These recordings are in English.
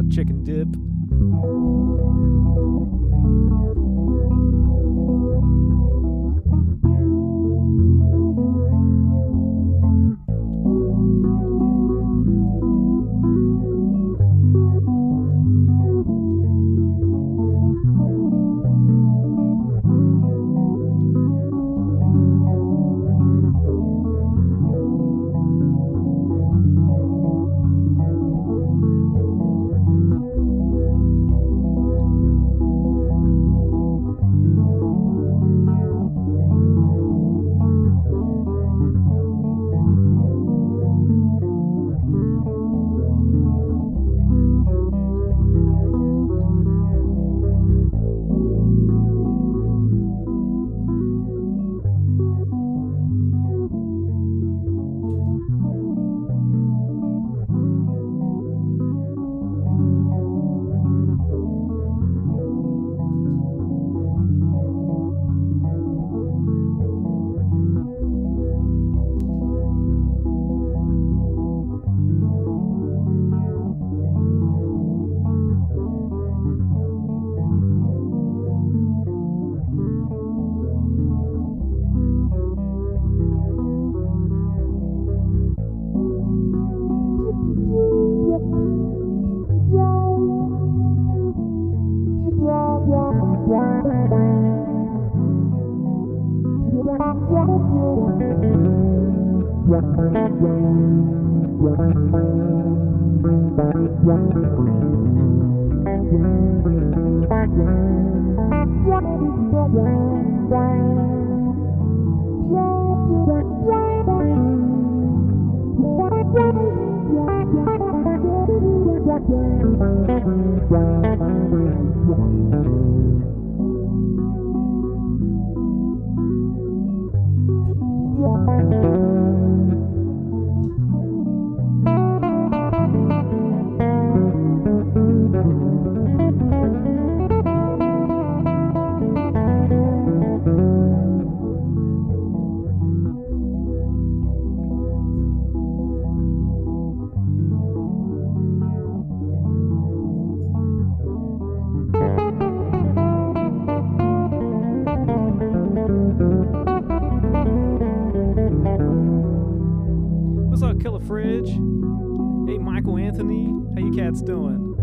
Chicken dip. Doing?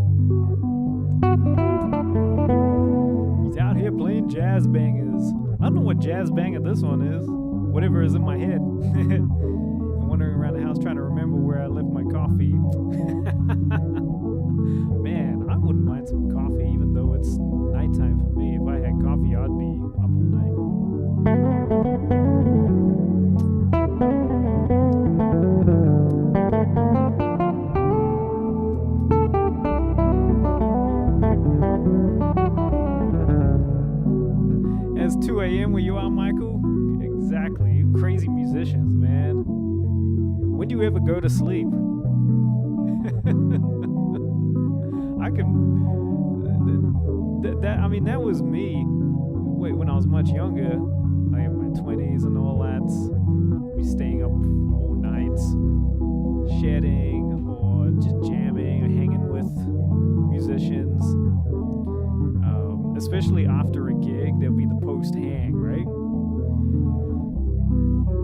He's out here playing jazz bangers. I don't know what jazz banger this one is. Whatever is in my head. I'm wandering around the house trying to remember where I left my coffee. Man, I wouldn't mind some coffee even though it's nighttime for me. If I had coffee, I'd be up all night. It's 2 a.m. where you are, Michael? Exactly. You crazy musicians, man. When do you ever go to sleep? I can... That was me. Wait, when I was much younger, like in my 20s and all that, we staying up all night, shedding or just jamming or hanging with musicians. Especially after a gig, there'll be the post-hang, right?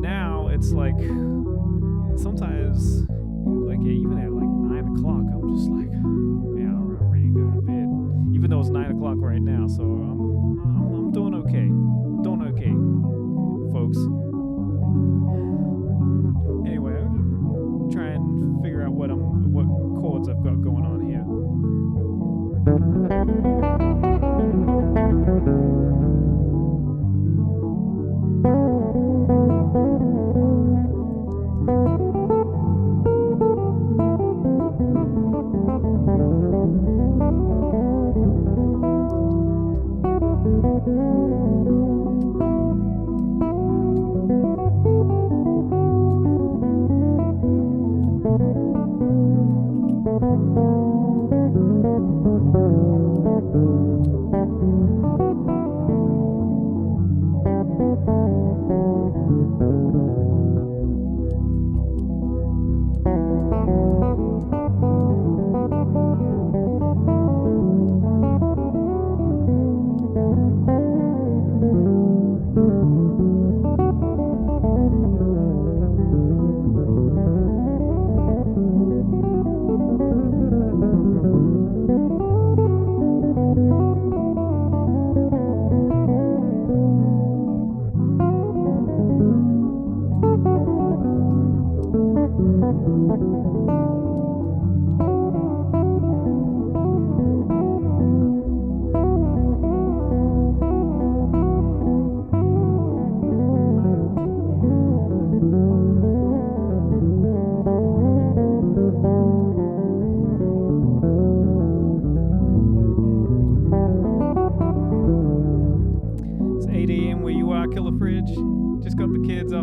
Now, it's like, sometimes like even at like 9 o'clock, I'm just like, yeah, I'm ready to go to bed. Even though it's 9 o'clock right now, so I'm doing okay. I'm doing okay, folks. Anyway, I'm trying to figure out what chords I've got going on here.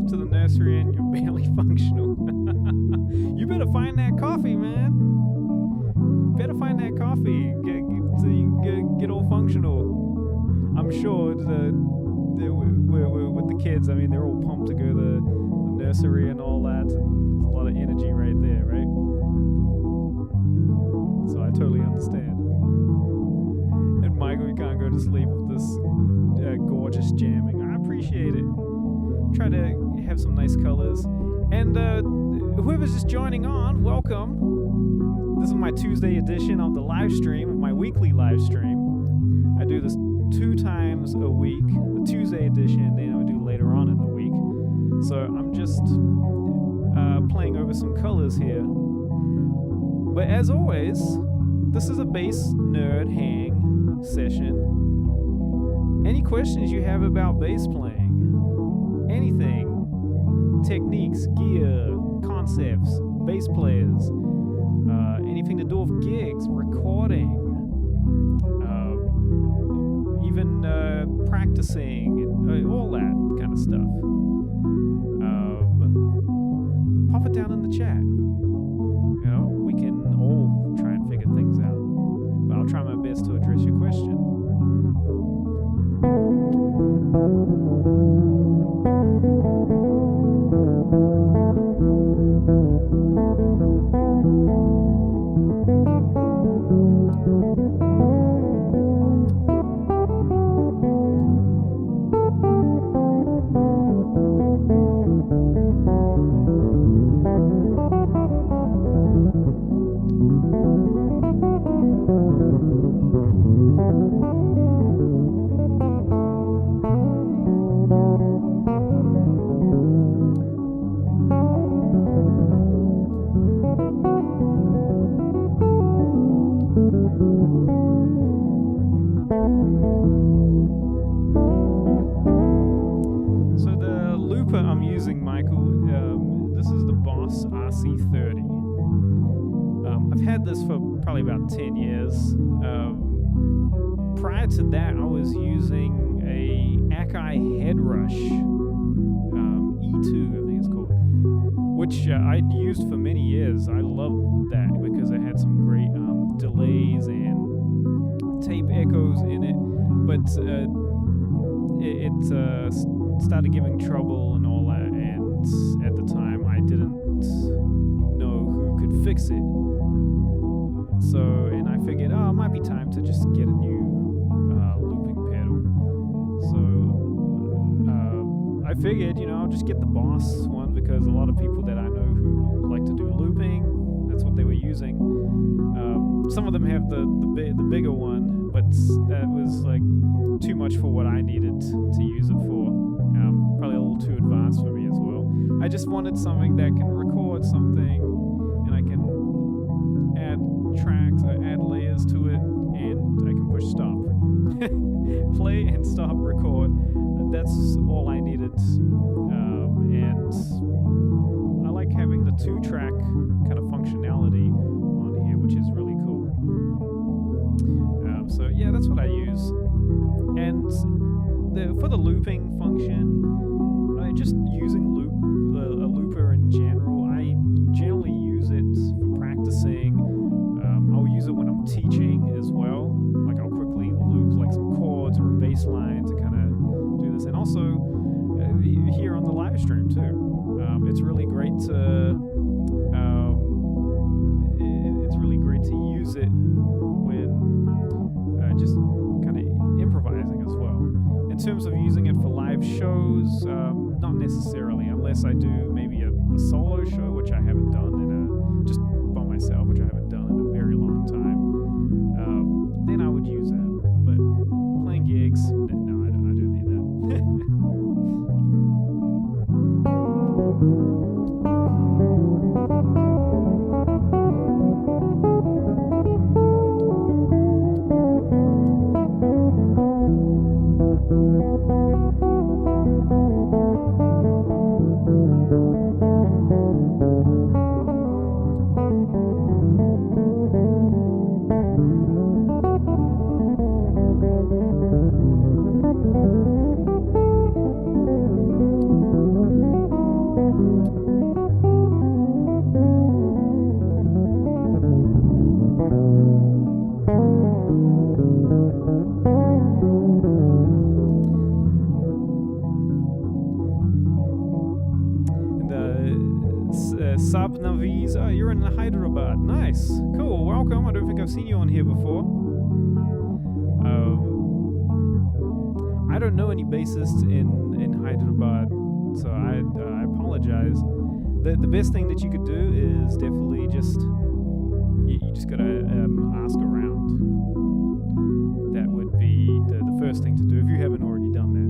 To the nursery and you're barely functional. You better find that coffee, man. Better find that coffee. Get all functional. I'm sure with the kids, I mean, they're all pumped to go to the nursery and all that, and there's a lot of energy right there, right? So I totally understand. And Michael, you can't go to sleep with this gorgeous jamming. I appreciate it. Try to have some nice colors. And whoever's just joining on, welcome. This is my Tuesday edition of the live stream, of my weekly live stream. I do this 2 times a week, the Tuesday edition, then I do later on in the week. So I'm just playing over some colors here. But as always, this is a bass nerd hang session. Any questions you have about bass playing? Anything, techniques, gear, concepts, bass players, anything to do with gigs, recording, even practicing, and all that kind of stuff. Pop it down in the chat. You know, we can all try and figure things out. But I'll try my best to address your question. This for probably about 10 years. Prior to that, I was using a Akai Headrush E2, I think it's called, which I'd used for many years. I loved that because it had some great delays and tape echoes in it, but it started giving trouble and all that, and at the time I didn't know who could fix it. So, and I figured, it might be time to just get a new looping pedal. So, I figured, I'll just get the Boss one because a lot of people that I know who like to do looping using. Some of them have the bigger one, but that was like too much for what I needed to use it for. Probably a little too advanced for me as well. I just wanted something that can record something, and I can add tracks, add layers to it, and I can push stop. Play and stop, record. That's all I needed. And I like having the 2-track kind of functionality on here, which is really cool. So yeah, that's what I use. And for the looping function, just using a looper in general, I generally use it for practicing. I'll use it when I'm teaching as well. Like I'll quickly loop like some chords or a bass line to kind of do this. And also here on the live stream too. It's really great to use it when just kind of improvising as well. In terms of using it for live shows, not necessarily, unless I do maybe a solo show, which I haven't done just by myself, which I haven't done in a very long time. Then I would use that. But playing gigs, no, I don't need that. You're in Hyderabad. Nice. Cool. Welcome. I don't think I've seen you on here before. I don't know any bassists in Hyderabad, so I apologize. The best thing that you could do is definitely just you just gotta ask around. That would be the first thing to do if you haven't already done that.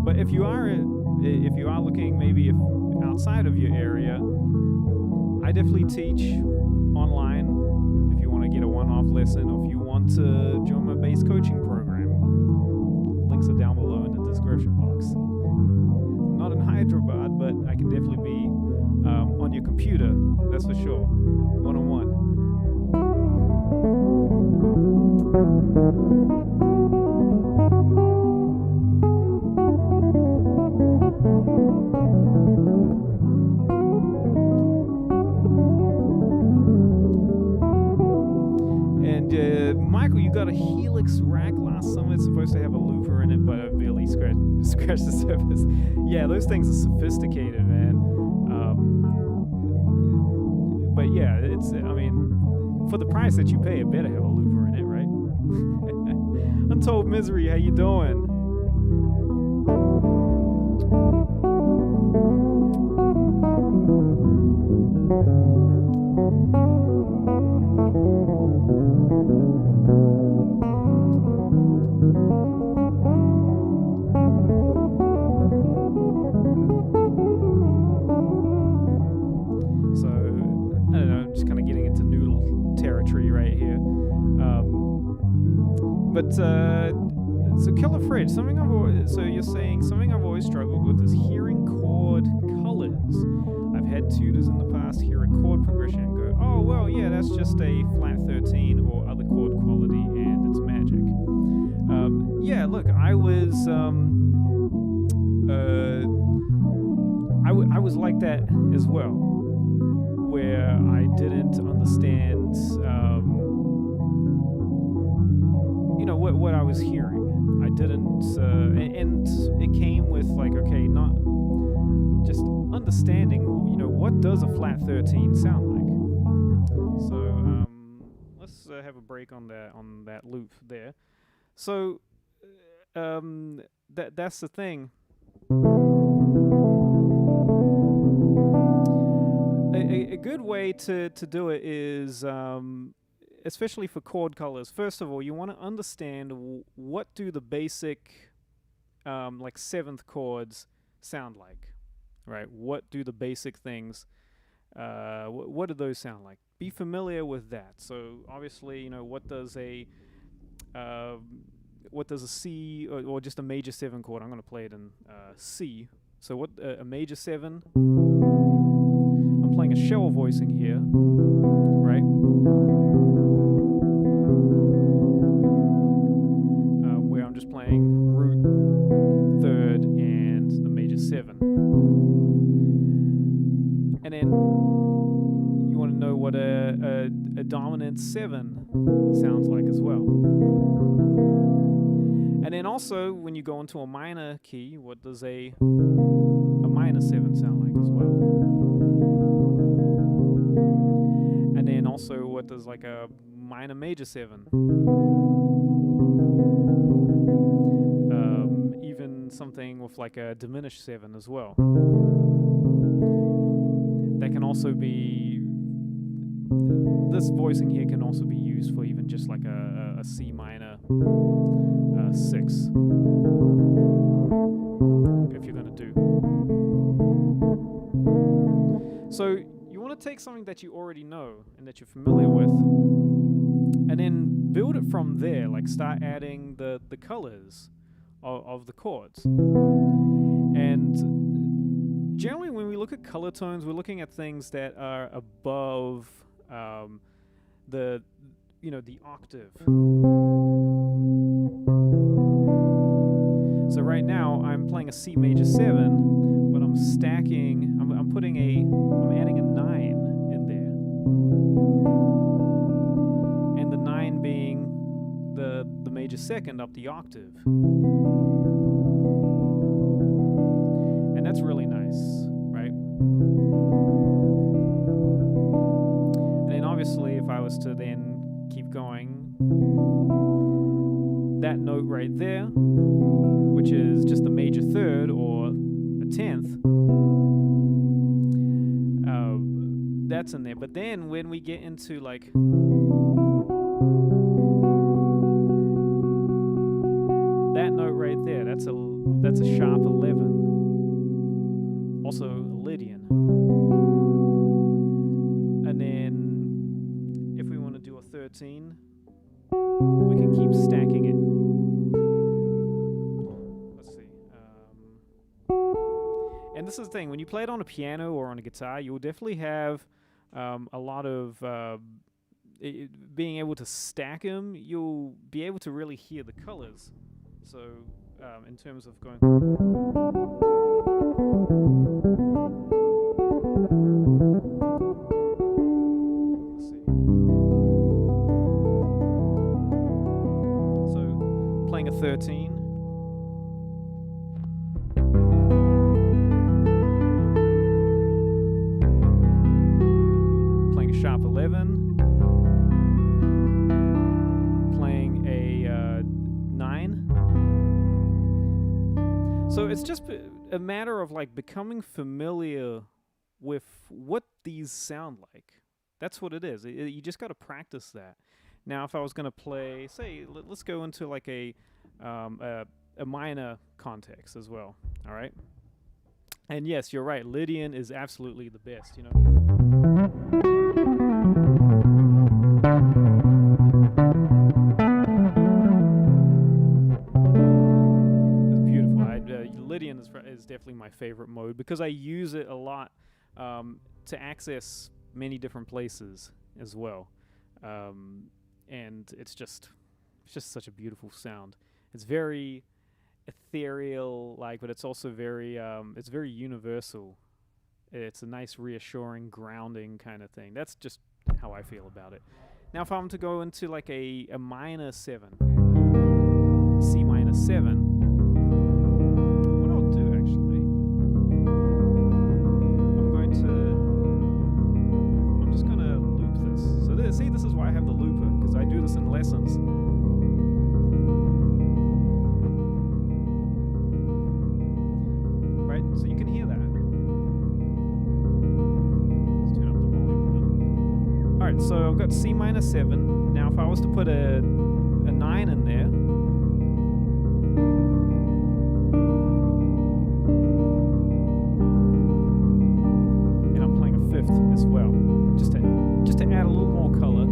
But if you are looking maybe outside of your area, I definitely teach online if you want to get a one-off lesson, or if you want to join my bass coaching program. Links are down below in the description box. I'm not in Hyderabad, but I can definitely be on your computer, that's for sure, one-on-one. Michael, you got a Helix rack last summer. It's supposed to have a looper in it, but I barely scratched the surface. Yeah, those things are sophisticated, man. But yeah, for the price that you pay, it better have a looper in it, right? Untold Misery, how you doing? So Killer Fred, you're saying something I've always struggled with is hearing chord colors. I've had tutors in the past hear a chord progression and go, oh, well, yeah, that's just a flat 13 or other chord quality, and it's magic. Yeah, look, I was like that as well, where I didn't understand what I was hearing. I didn't, and it came with like, okay, not just understanding, what does a flat 13 sound like? So let's have a break on that loop there. So that's the thing. good way to do it is, especially for chord colors. First of all, you want to understand what do the basic, like seventh chords sound like, right? What do the basic things, what do those sound like? Be familiar with that. So obviously, you know, what does a C or just a major 7 chord? I'm going to play it in C. So what a major 7? I'm playing a shell voicing here, right? Where I'm just playing root, third, and the major 7. And then you want to know what a dominant 7 sounds like as well. And then also, when you go into a minor key, what does a minor 7 sound like as well? And then also, what does like a minor major 7? Even something with like a diminished 7 as well. That can also be, this voicing here can also be used for even just like a C minor 6, if you're going to do. So you want to take something that you already know and that you're familiar with, and then build it from there. Like start adding the colors of the chords. And generally when we look at color tones, we're looking at things that are above the octave. So right now I'm playing a C major 7, but I'm stacking, I'm adding a 9 in there. And the 9 being the major second up the octave. And that's really nice, right? And then obviously if I was to then keep going, that note right there, which is just a major third or a 10th, that's in there. But then when we get into like that note right there, that's a sharp 11, also a Lydian. And then if we want to do a 13, we can keep stacking it. Let's see. And this is the thing, when you play it on a piano or on a guitar, you'll definitely have a lot of being able to stack them. You'll be able to really hear the colors. So in terms of going, let's see. So playing a 13. Playing a sharp 11. Playing a 9. So it's just a matter of like becoming familiar with what these sound like. That's what it is. You just got to practice that. Now, if I was going to play, say, let's go into like a minor context as well. All right. And yes, you're right. Lydian is absolutely the best. You know. Lydian is definitely my favorite mode because I use it a lot to access many different places as well, and it's just such a beautiful sound. It's very ethereal, but it's also very it's very universal. It's a nice, reassuring, grounding kind of thing. That's just how I feel about it. Now, if I'm to go into like a minor 7, C minor 7. See, this is why I have the looper, because I do this in lessons. Right? So you can hear that. Let's turn up the volume. Alright, so I've got C minor 7. Now if I was to put a 9 in there, and I'm playing a 5th as well, just to add a little more color.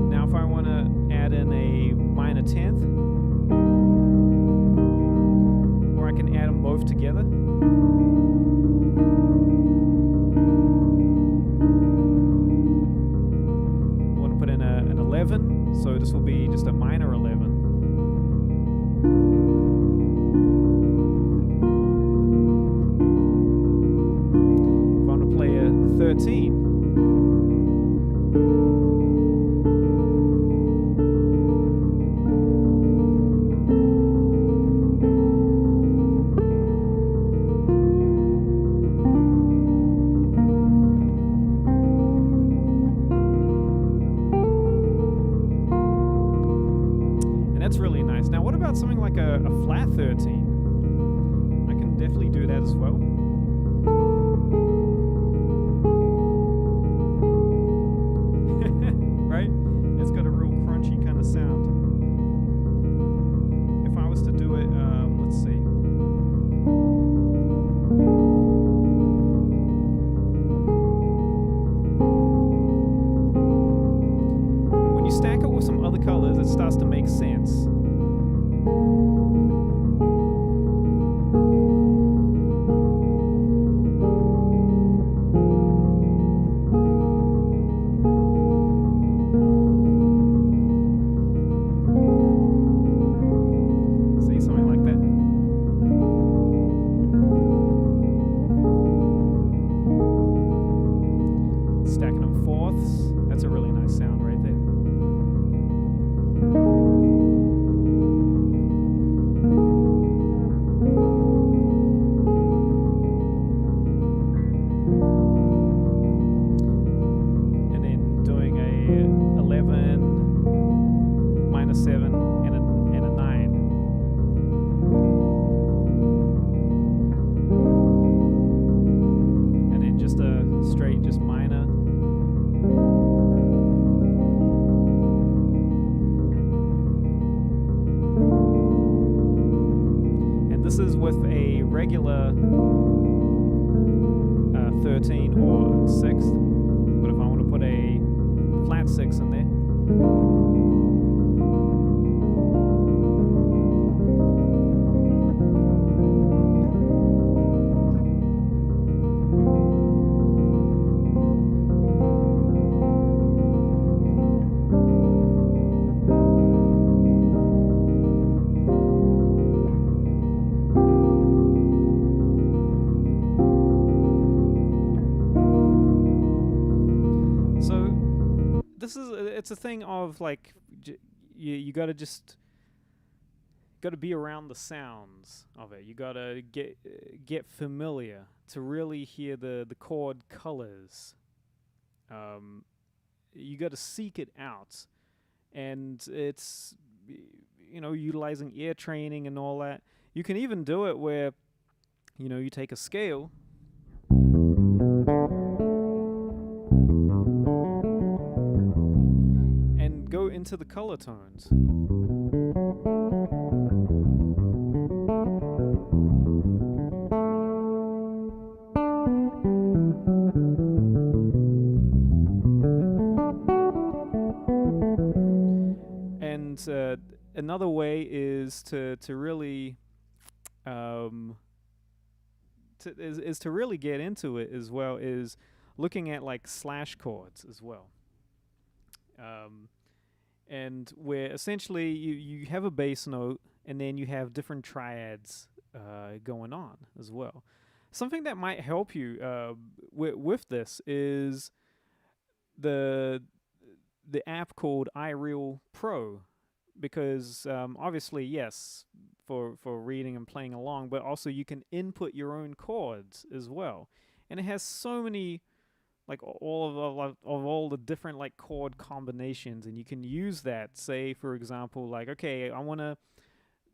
Now if I want to add in a minor 10th, or I can add them both together. So this will be just a minor 11. If I want to play a 13, something like a flat 13. I can definitely do that as well. Right? It's got a real crunchy kind of sound. If I was to do it, let's see. When you stack it with some other colors, it starts to make sense. This is with a regular 13 or 6th, but if I want to put a flat 6 in there, it's a thing of like you gotta be around the sounds of it. You gotta get familiar to really hear the chord colors. You gotta seek it out, and it's utilizing ear training and all that. You can even do it where you take a scale. Go into the color tones. And another way is to really to really get into it as well is looking at like slash chords as well. And where essentially you have a bass note and then you have different triads going on as well. Something that might help you with this is the app called iReal Pro, because obviously, yes, for reading and playing along, but also you can input your own chords as well. And it has so many, like all the different like chord combinations, and you can use that. Say, for example, like, okay, I want to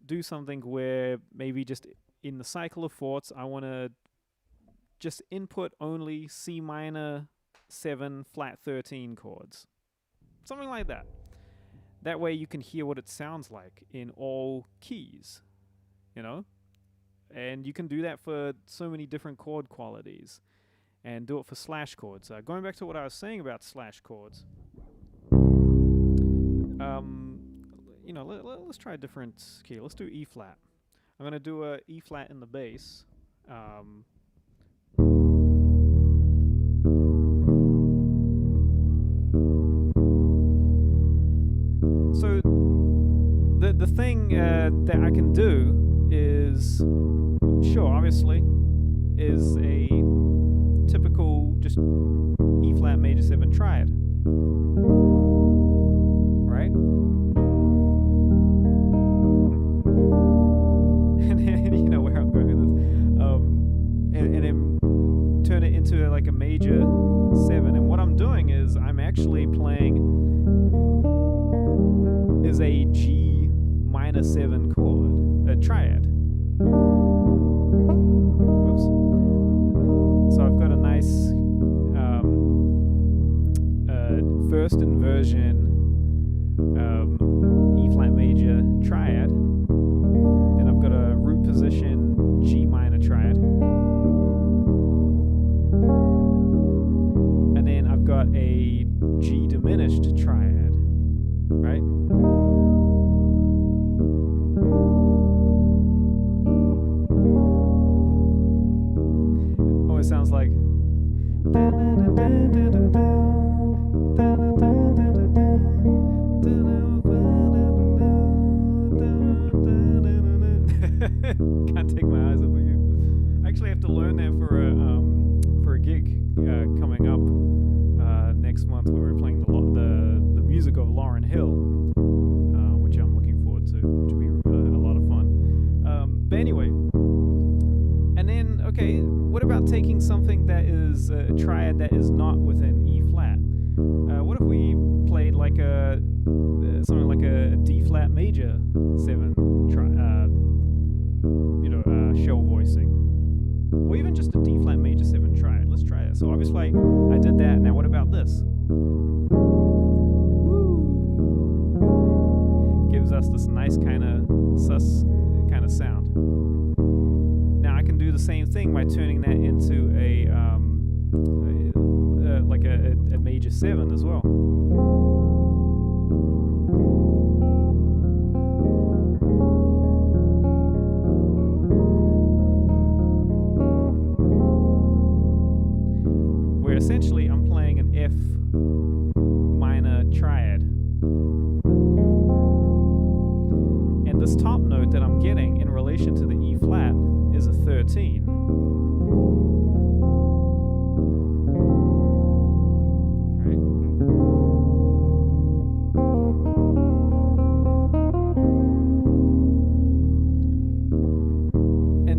do something where maybe just in the cycle of fourths, I want to just input only C minor 7 flat 13 chords. Something like that. That way you can hear what it sounds like in all keys, you know? And you can do that for so many different chord qualities and do it for slash chords. Going back to what I was saying about slash chords, you know, let's try a different key. Let's do E flat. I'm going to do a E flat in the bass. So the thing that I can do is, sure, obviously, is a typical just E flat major 7 triad, right? And then, you know where I'm going with this, and then turn it into like a major 7. And what I'm doing is I'm actually playing is a G minor 7 chord, a triad. Whoops. So I've got a nice first inversion E flat major triad. Then I've got a root position G minor triad. And then I've got a G diminished triad, right? Oh, it sounds like can't take my eyes off of you. I actually have to learn that for a gig coming up next month, where we're playing the music of Lauryn Hill, which I'm looking forward to, which will be a lot of fun. But anyway, and then okay, what about taking something that is a triad that is not within E flat? What if we played like something like a D flat major 7 shell voicing, or even just a D flat major 7 triad. Let's try it. So obviously I did that. Now what about this? Woo! Gives us this nice kind of sus kind of sound. Now I can do the same thing by turning that into a major 7 as well. Where essentially I'm playing an F minor triad. And this top note that I'm getting in relation to the E flat is a 13.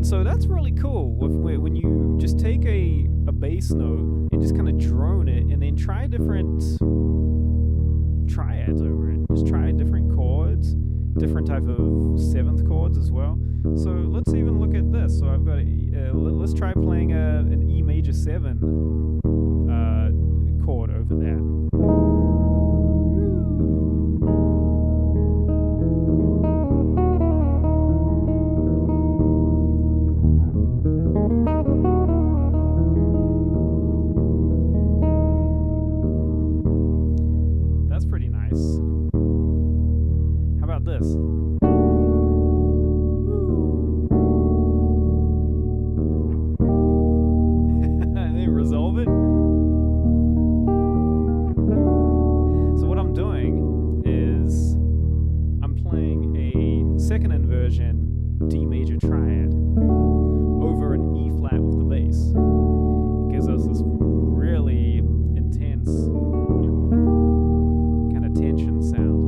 So that's really cool when you just take a bass note and just kind of drone it and then try different triads over it. Just try different chords, different type of 7th chords as well. So let's even look at this. So I've got let's try playing an E major 7 chord over that. This. And then resolve it. So what I'm doing is I'm playing a second inversion D major triad over an E flat with the bass. It gives us this really intense kind of tension sound.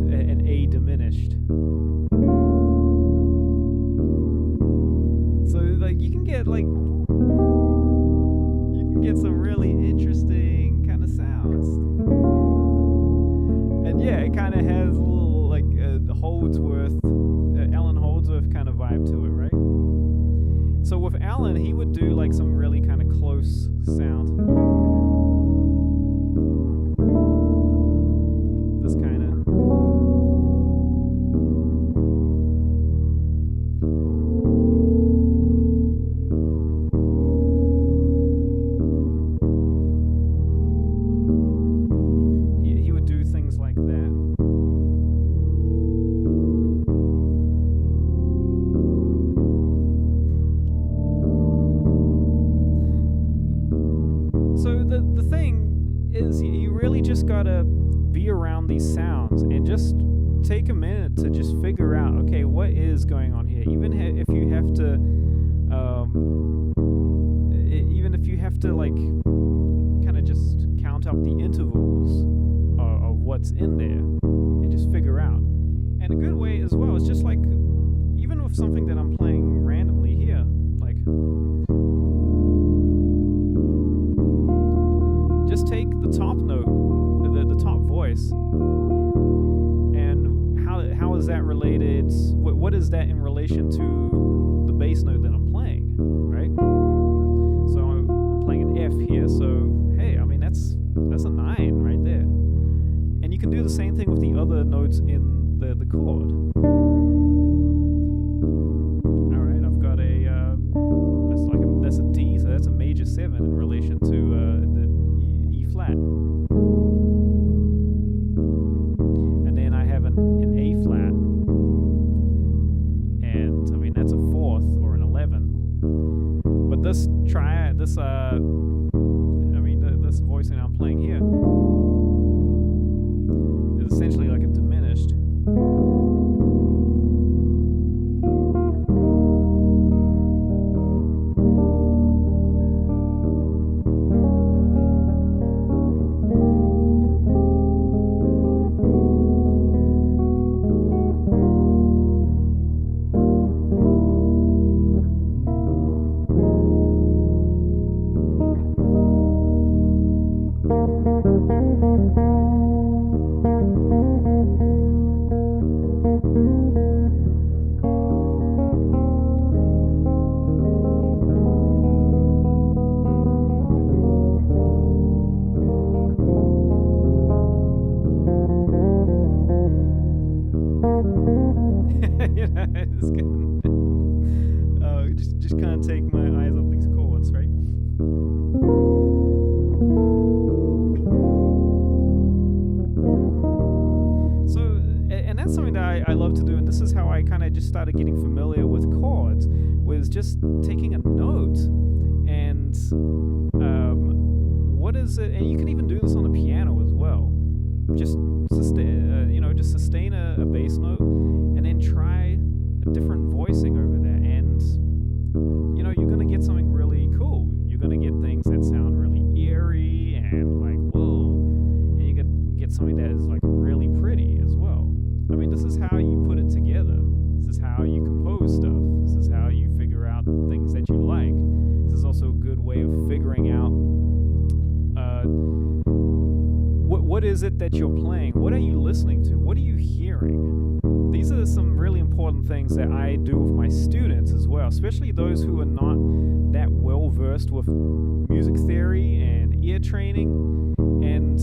An A diminished. Alan Holdsworth kind of vibe to it, right? So with Alan, he would do like some really kind of close sound. This kind of. He would do things like that. So the thing is, you really just gotta be around these sounds and just take a minute to just figure out, okay, what is going on here. Even if you have to like kind of just count up the intervals of what's in there and just figure out. And a good way as well is just like, even with something that I'm playing randomly here, like just take the top note, the top voice, and how is that related? What is that in relation to the bass note that I'm playing, right? So I'm playing an F here, so hey, I mean that's a 9 right there. And you can do the same thing with the other notes in the chord. All right, I've got that's a D, so that's a major 7 in relation to the E flat. And then I have an A flat, and I mean that's a 4th or an 11. But this voicing I'm playing here is essentially like a diminished. Just can't take my eyes off these chords, right? So, and that's something that I love to do, and this is how I kind of just started getting familiar with chords, was just taking a note and what is it? And you can even do this on a piano as well. Just sustain a bass note, and then try a different voicing over that, and you're gonna get something really cool. You're gonna get things that sound really eerie and like whoa, and you get something that is like really pretty as well. I mean, this is how you put it together. This is how you compose stuff. This is how you figure out things that you like. This is also a good way of figuring out what is it that you're playing? What are you listening to? What are you hearing? These are some really important things that I do with my students as well, especially those who are not that well versed with music theory and ear training, and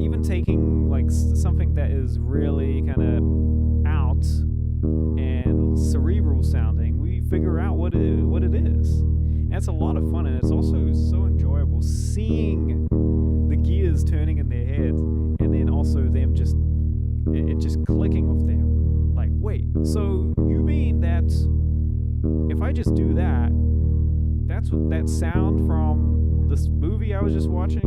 even taking like something that is really kind of out and cerebral sounding, we figure out what it is. And it's a lot of fun, and it's also so enjoyable seeing the gears turning in their head, and then also them just clicking with them. Like, wait, so you mean that if I just do that, that's that sound from this movie I was just watching?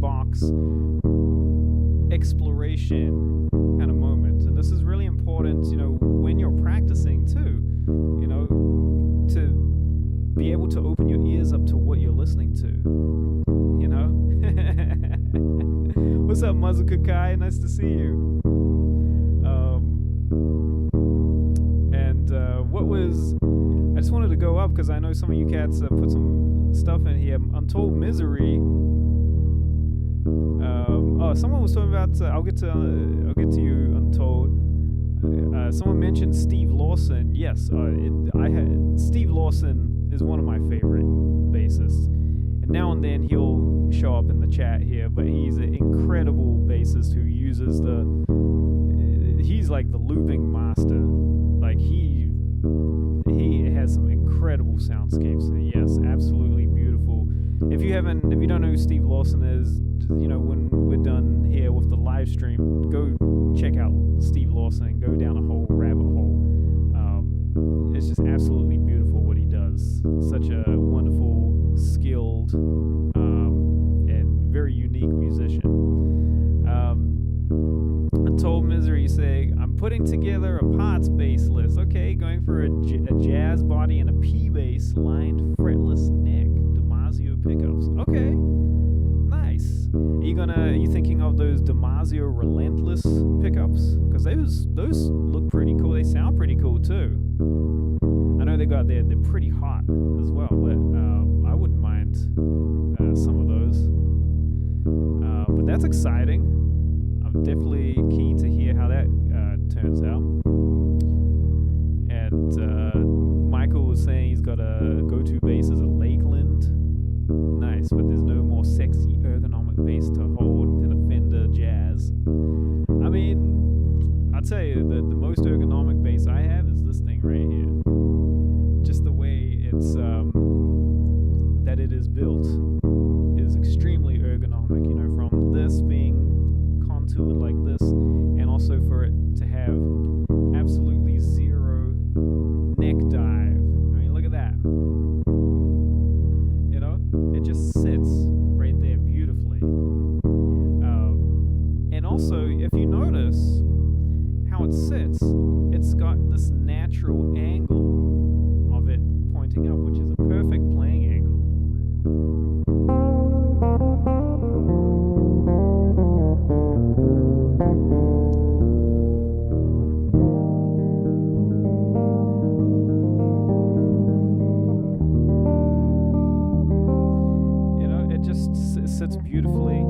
box exploration kind of moment. And this is really important, when you're practicing too, to be able to open your ears up to what you're listening to, What's up, Mazuka Kai? Nice to see you. I just wanted to go up because I know some of you cats put some stuff in here. Untold Misery. Someone was talking about. I'll get to you, Untold. Someone mentioned Steve Lawson. Yes, Steve Lawson is one of my favorite bassists. And now and then he'll show up in the chat here, but he's an incredible bassist who uses he's like the looping master. Like he has some incredible soundscapes. So yes, absolutely beautiful. If you don't know who Steve Lawson is, when we're done here with the live stream, go check out Steve Lawson. Go down a whole rabbit hole. It's just absolutely beautiful what he does. Such a wonderful, skilled, and very unique musician. Untold Misery saying, I'm putting together a parts bass list. Okay, going for a jazz body and a P bass lined fretless neck. Damasio pickups. Okay, nice. Are you thinking of those Damasio Relentless pickups? Because those look pretty cool. They sound pretty cool too. I know they're pretty hot as well, but I wouldn't mind some of those. But that's exciting. I'm definitely keen to hear how that turns out. And Michael was saying he's got a go-to bass as a Lakeland. Nice, but there's no more sexy ergonomic bass to hold than a Fender Jazz. I mean, I'll tell you, the most ergonomic bass I have is this thing right here. Just the way it's that it is built is extremely ergonomic. From this being contoured like this, and also for it to have absolutely zero neck dive. I mean, look at that. It just sits right there beautifully. And also, if you notice how it sits, it's got this natural angle of it pointing up, which is a perfect playing angle. It sits beautifully.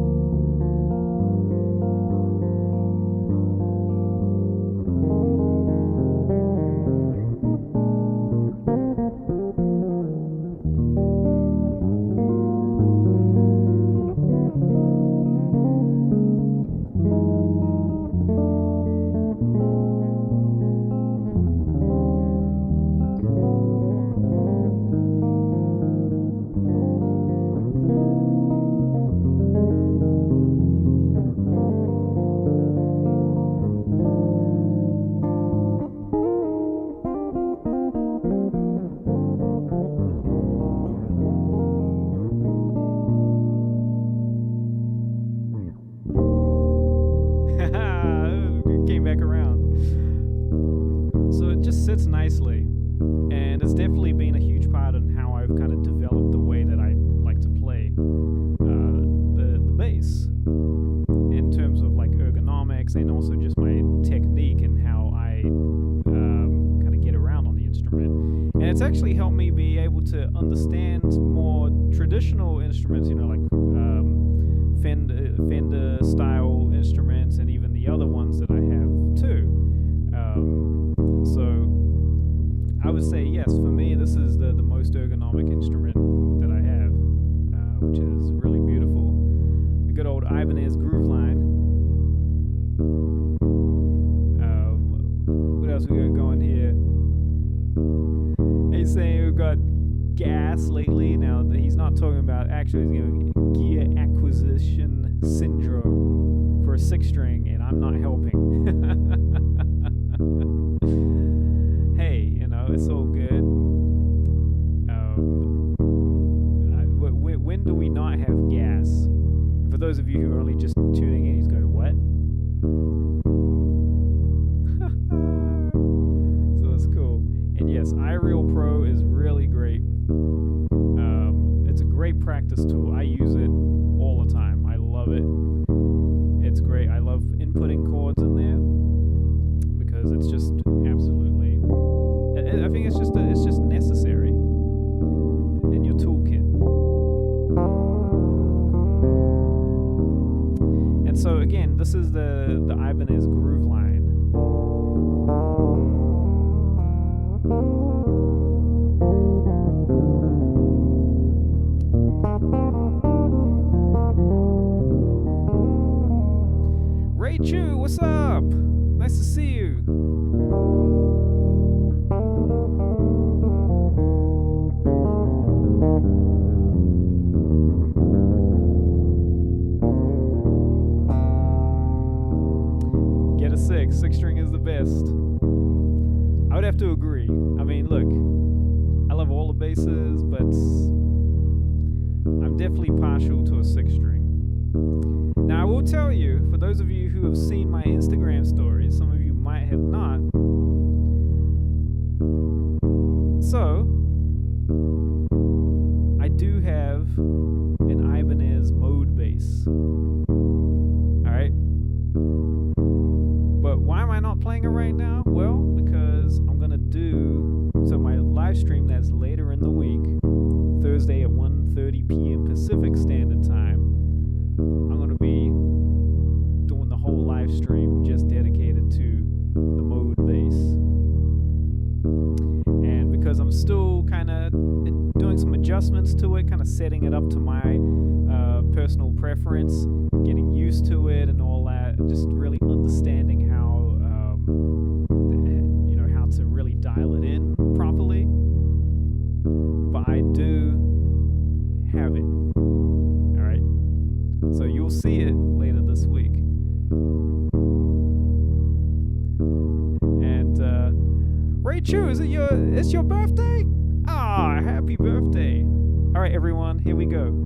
Sits nicely, and it's definitely been a huge part in how I've kind of developed the way that I like to play the bass in terms of like ergonomics and also just my technique and how I kind of get around on the instrument. And it's actually helped me be able to understand more traditional instruments, like Fender style instruments, and even the other ones that I have too. So I would say yes, for me this is the most ergonomic instrument that I have, which is really beautiful. The good old Ibanez groove line. What else we got going here? He's saying we've got gas lately. Now he's not talking about actually, he's giving gear acquisition syndrome for a 6-string, and I'm not helping. Hey, it's all good. When do we not have gas? For those of you you who are only just tuning in, he's going, what? So it's cool. And yes, iReal Pro is really great. It's a great practice tool. I use it all the time. I love it. It's great. I love inputting chords in there because it's just absolutely. I think it's just necessary in your toolkit. And so again, this is the Ibanez groove line. Ray Chu, what's up? Nice to see you. Get a six. Six string is the best. I would have to agree. I mean, look, I love all the basses, but I'm definitely partial to a six string. Now, I will tell you, for those of you who have seen my Instagram stories, some of you might have not. So, I do have an Ibanez mode bass. Alright? But why am I not playing it right now? Well, because I'm going to do... So my live stream that's later in the week, Thursday at 1:30 p.m. Pacific Standard Time, I'm going to be doing the whole live stream just dedicated to the mode bass. And because I'm still kind of doing some adjustments to it, kind of setting it up to my personal preference, getting used to it and all that, just really understanding how how to really dial it in properly. But I do have it. All right. So you'll see it later this week. And Ray Chu, it's your birthday? Ah, happy birthday. All right, everyone, here we go.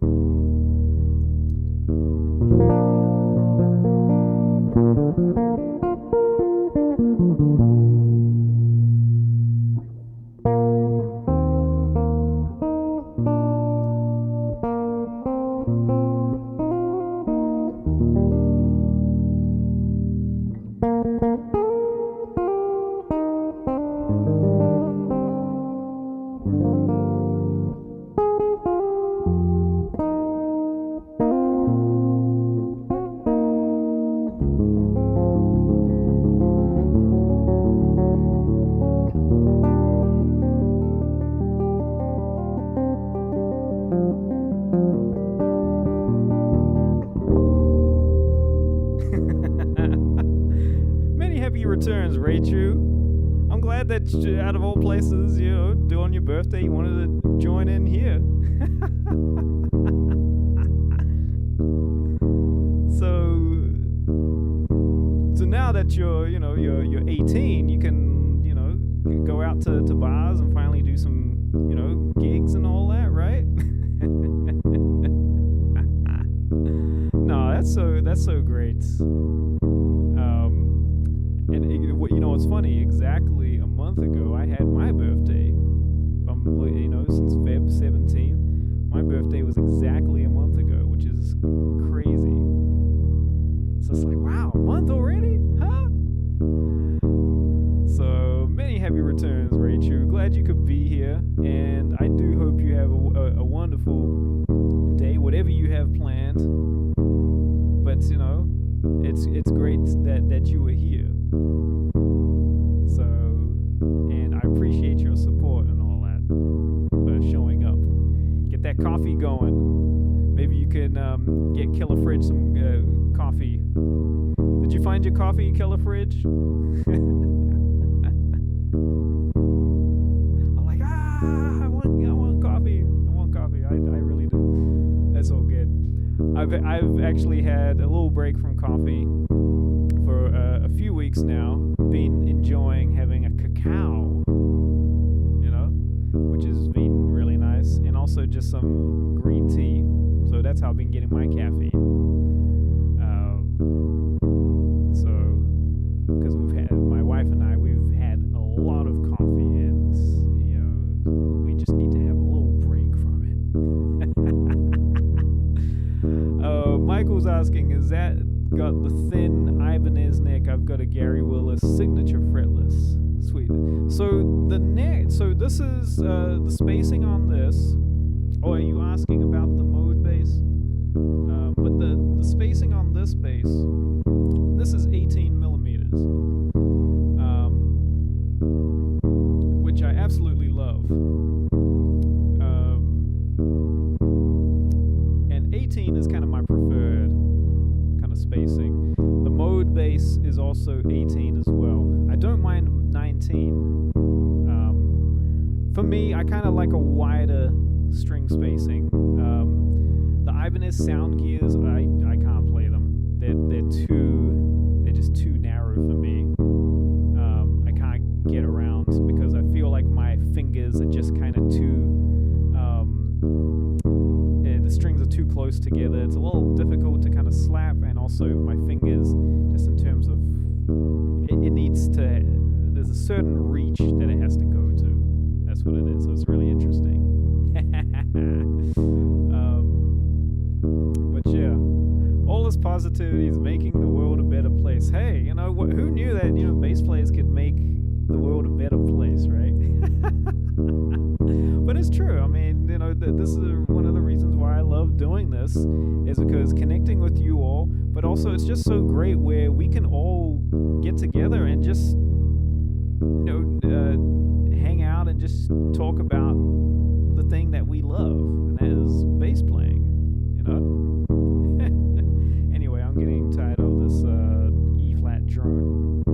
Returns, Ray Chu. I'm glad that out of all places, on your birthday, you wanted to join in here. So now that you're 18, you can, go out to bars and finally do some, gigs and all that, right? No, that's so great. And what's funny? Exactly a month ago, I had my birthday. Since Feb 17th, my birthday was exactly a month ago, which is crazy. So it's like, wow, a month already? Huh? So many happy returns, Ray Chu. Glad you could be here, and I do hope you have a wonderful day, whatever you have planned. But it's great that you were here. So, and I appreciate your support and all that for showing up. Get that coffee going. Maybe you can get Killer Fridge some coffee. Did you find your coffee, Killer Fridge? I'm like, I want coffee. I want coffee. I really do. That's all good. I've actually had a little break from coffee for a few weeks now. Been enjoying having a cacao, which has been really nice, and also just some green tea. So that's how I've been getting my caffeine. Zach got the thin Ibanez neck. I've got a Gary Willis signature fretless. Sweet. So the neck. So this is the spacing on this. Oh, are you asking about the mode bass? But the spacing on this bass. This is 18 millimeters, which I absolutely love. And 18 is kind of my preferred kind of spacing. The mode bass is also 18 as well. I don't mind 19. For me, I kind of like a wider string spacing. The Ibanez sound gears, I can't play them. They're just too narrow for me. I can't get around because I feel like my fingers are just kind of too. The strings are too close together. It's a little difficult to kind of slap, and also my fingers, just in terms of it needs to. There's a certain reach that it has to go to. That's what it is. So it's really interesting. But yeah, all this positivity is making the world a better place. Hey, you know who knew that bass players could make the world a better place, right? But it's true. I mean, this is one of the reasons why I love doing this, is because connecting with you all, but also it's just so great where we can all get together and just hang out and just talk about the thing that we love, and that is bass playing, Anyway, I'm getting tired of this E-flat drone.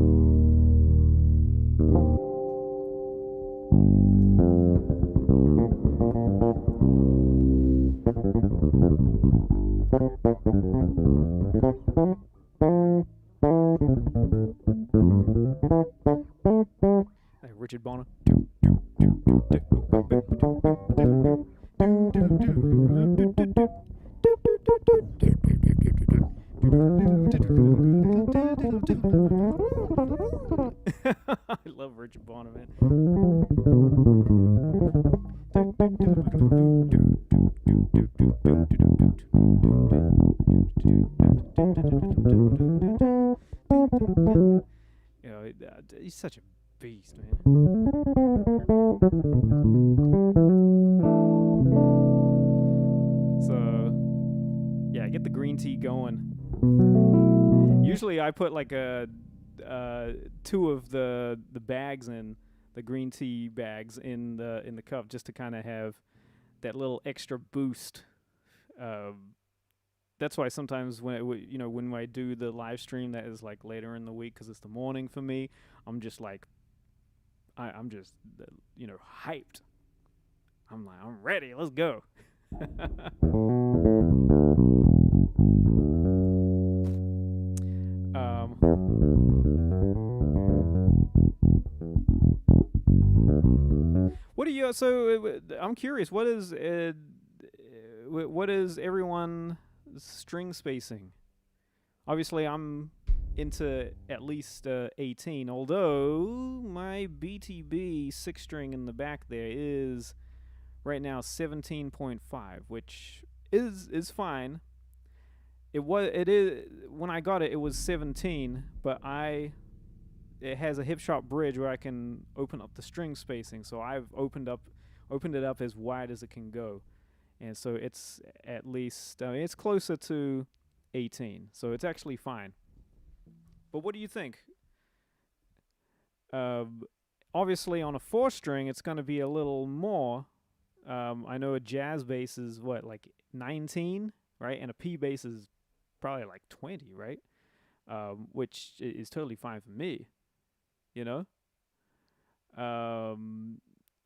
Hey, Richard Bonner. I love Richard Bonner, man. He's such a beast, man. So, yeah, get the green tea going. Usually I put like two of the bags in the green tea bags in the cup, just to kind of have that little extra boost. That's why sometimes when I do the live stream that is like later in the week, because it's the morning for me, I'm just like I'm just hyped. I'm like, I'm ready. Let's go. What do you? So I'm curious. What is everyone's string spacing? Obviously, I'm into at least 18. Although my BTB 6-string in the back there is right now 17.5, which is fine. It is when I got it was 17, but it has a hip shot bridge where I can open up the string spacing. So I've opened it up as wide as it can go, and so it's at least it's closer to 18. So it's actually fine. But what do you think? Obviously on a 4-string it's going to be a little more. I know a jazz bass is like 19, right? And a P bass is probably like 20, right? Which is totally fine for me,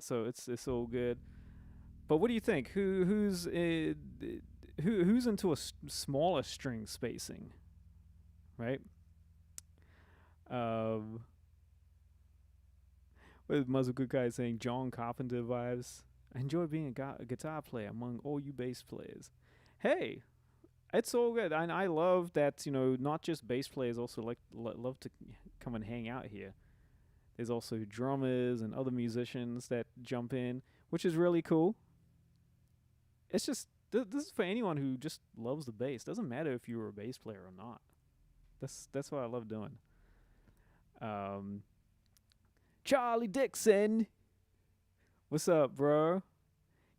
So it's all good. But what do you think? Who's into a smaller string spacing, right? With Muzzle Good Guy saying John Carpenter vibes. I enjoy being a guitar player among all you bass players. Hey, it's all good. And I love that, not just bass players also love to come and hang out here. There's also drummers and other musicians that jump in, which is really cool. It's just this is for anyone who just loves the bass. Doesn't matter if you were a bass player or not. That's what I love doing. Charlie Dixon, what's up, bro?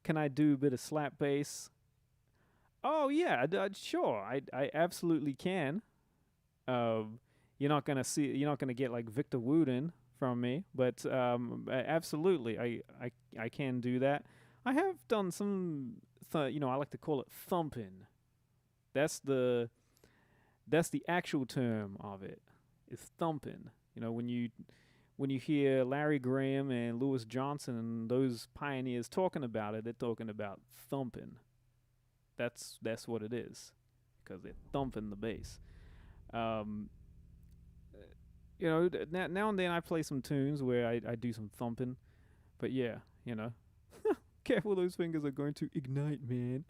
Can I do a bit of slap bass? Oh yeah, sure. I absolutely can. You're not gonna get like Victor Wooden from me, but absolutely, I can do that. I have done some, I like to call it thumping. That's the actual term of it. Is thumping. When you hear Larry Graham and Louis Johnson and those pioneers talking about it, they're talking about thumping. That's what it is, because they're thumping the bass. Now and then I play some tunes where I do some thumping, but yeah, careful, those fingers are going to ignite, man.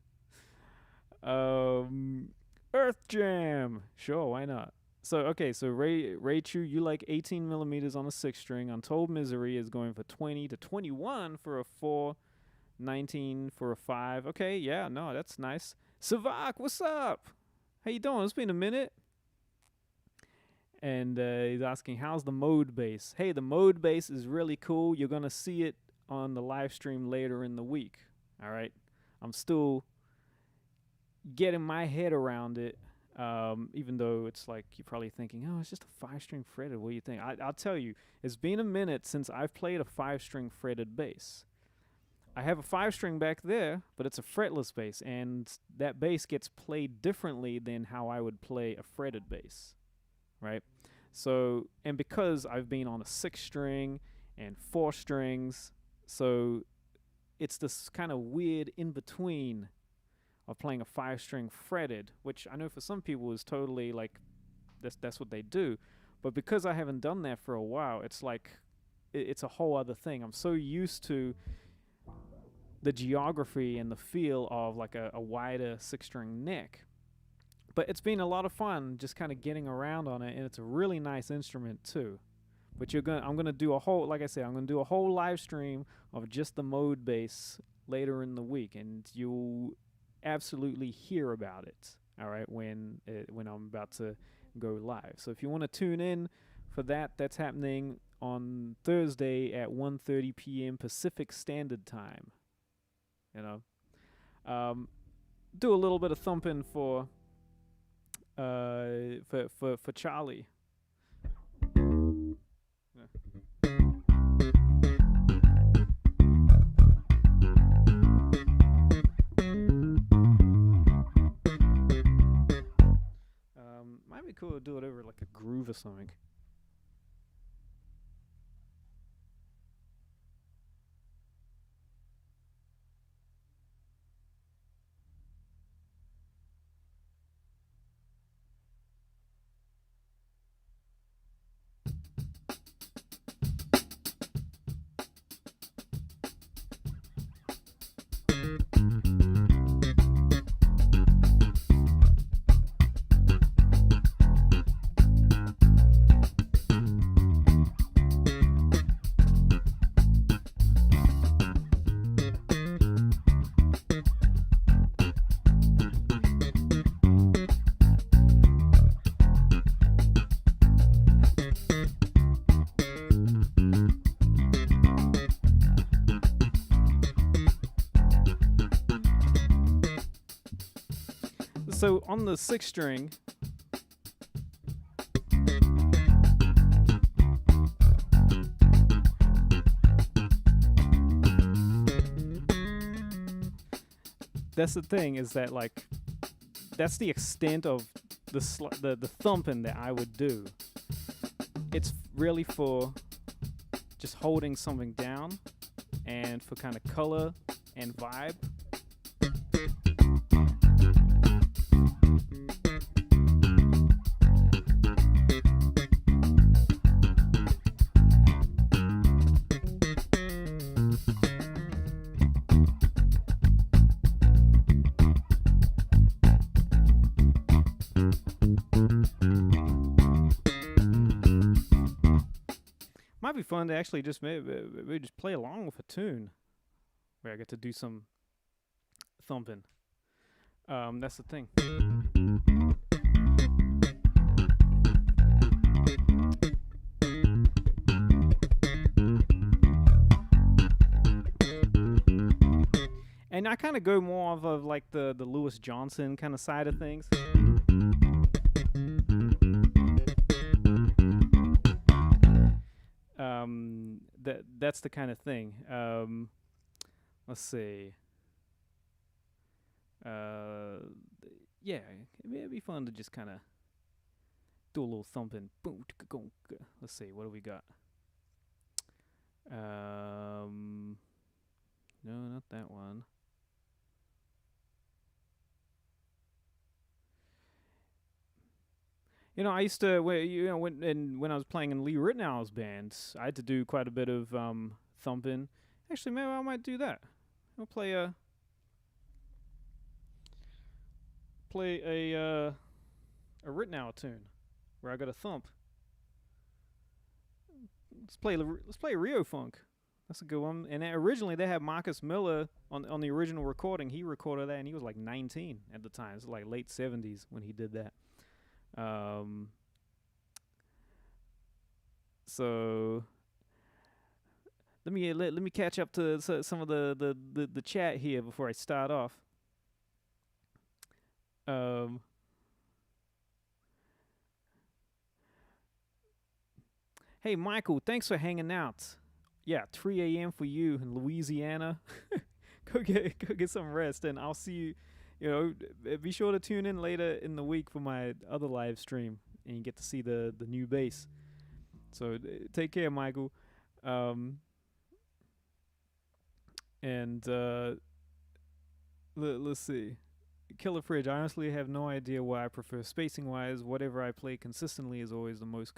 Earth Jam, sure, why not? So Ray Chu, you like 18 millimeters on a 6-string. Untold Misery is going for 20 to 21 for a 4, 19 for a 5. Okay, yeah, no, that's nice. Savak, what's up? How you doing? It's been a minute. And he's asking, how's the mode bass? Hey, the mode bass is really cool. You're going to see it on the live stream later in the week. All right? I'm still getting my head around it, even though it's like you're probably thinking, oh, it's just a 5-string fretted. What do you think? I'll tell you, it's been a minute since I've played a 5-string fretted bass. I have a 5-string back there, but it's a fretless bass, and that bass gets played differently than how I would play a fretted bass. Right? So, and because I've been on a 6-string and 4 strings, so it's this kind of weird in-between of playing a 5-string fretted, which I know for some people is totally like, that's what they do. But because I haven't done that for a while, it's like, it's a whole other thing. I'm so used to the geography and the feel of like a wider 6-string neck. But it's been a lot of fun just kind of getting around on it, and it's a really nice instrument too. But I'm gonna do a whole, like I said, I'm gonna do a whole live stream of just the mode bass later in the week, and you'll absolutely hear about it. All right, when I'm about to go live. So if you want to tune in for that, that's happening on Thursday at 1:30 p.m. Pacific Standard Time. Do a little bit of thumping for Charlie. Might be cool to do it over like a groove or something. So on the 6-string, that's the thing, is that like that's the extent of the thumping that I would do. It's really for just holding something down and for kind of color and vibe. Might be fun to actually just maybe just play along with a tune where I get to do some thumping. That's the thing. And I kind of go more of like the Lewis Johnson kind of side of things. That's the kind of thing. Let's see. Yeah, it'd be fun to just kind of do a little thumping. Boom. Let's see. What do we got? No, not that one. You know, I used to, when I was playing in Lee Rittenhouse's bands, I had to do quite a bit of thumping. Actually, maybe I might do that. I'll play a Rittenhouse tune where I got a thump. Let's play Rio Funk. That's a good one. And originally they had Marcus Miller on the original recording. He recorded that, and he was like 19 at the time. It was like late 70s when he did that. So let me catch up to some of the chat here before I start off. Hey Michael, thanks for hanging out. Yeah, 3 a.m. for you in Louisiana. go get some rest, and I'll see you. You know, be sure to tune in later in the week for my other live stream, and you get to see the new bass. So take care, Michael. Let's see. Killer Fridge, I honestly have no idea why I prefer spacing-wise. Whatever I play consistently is always the most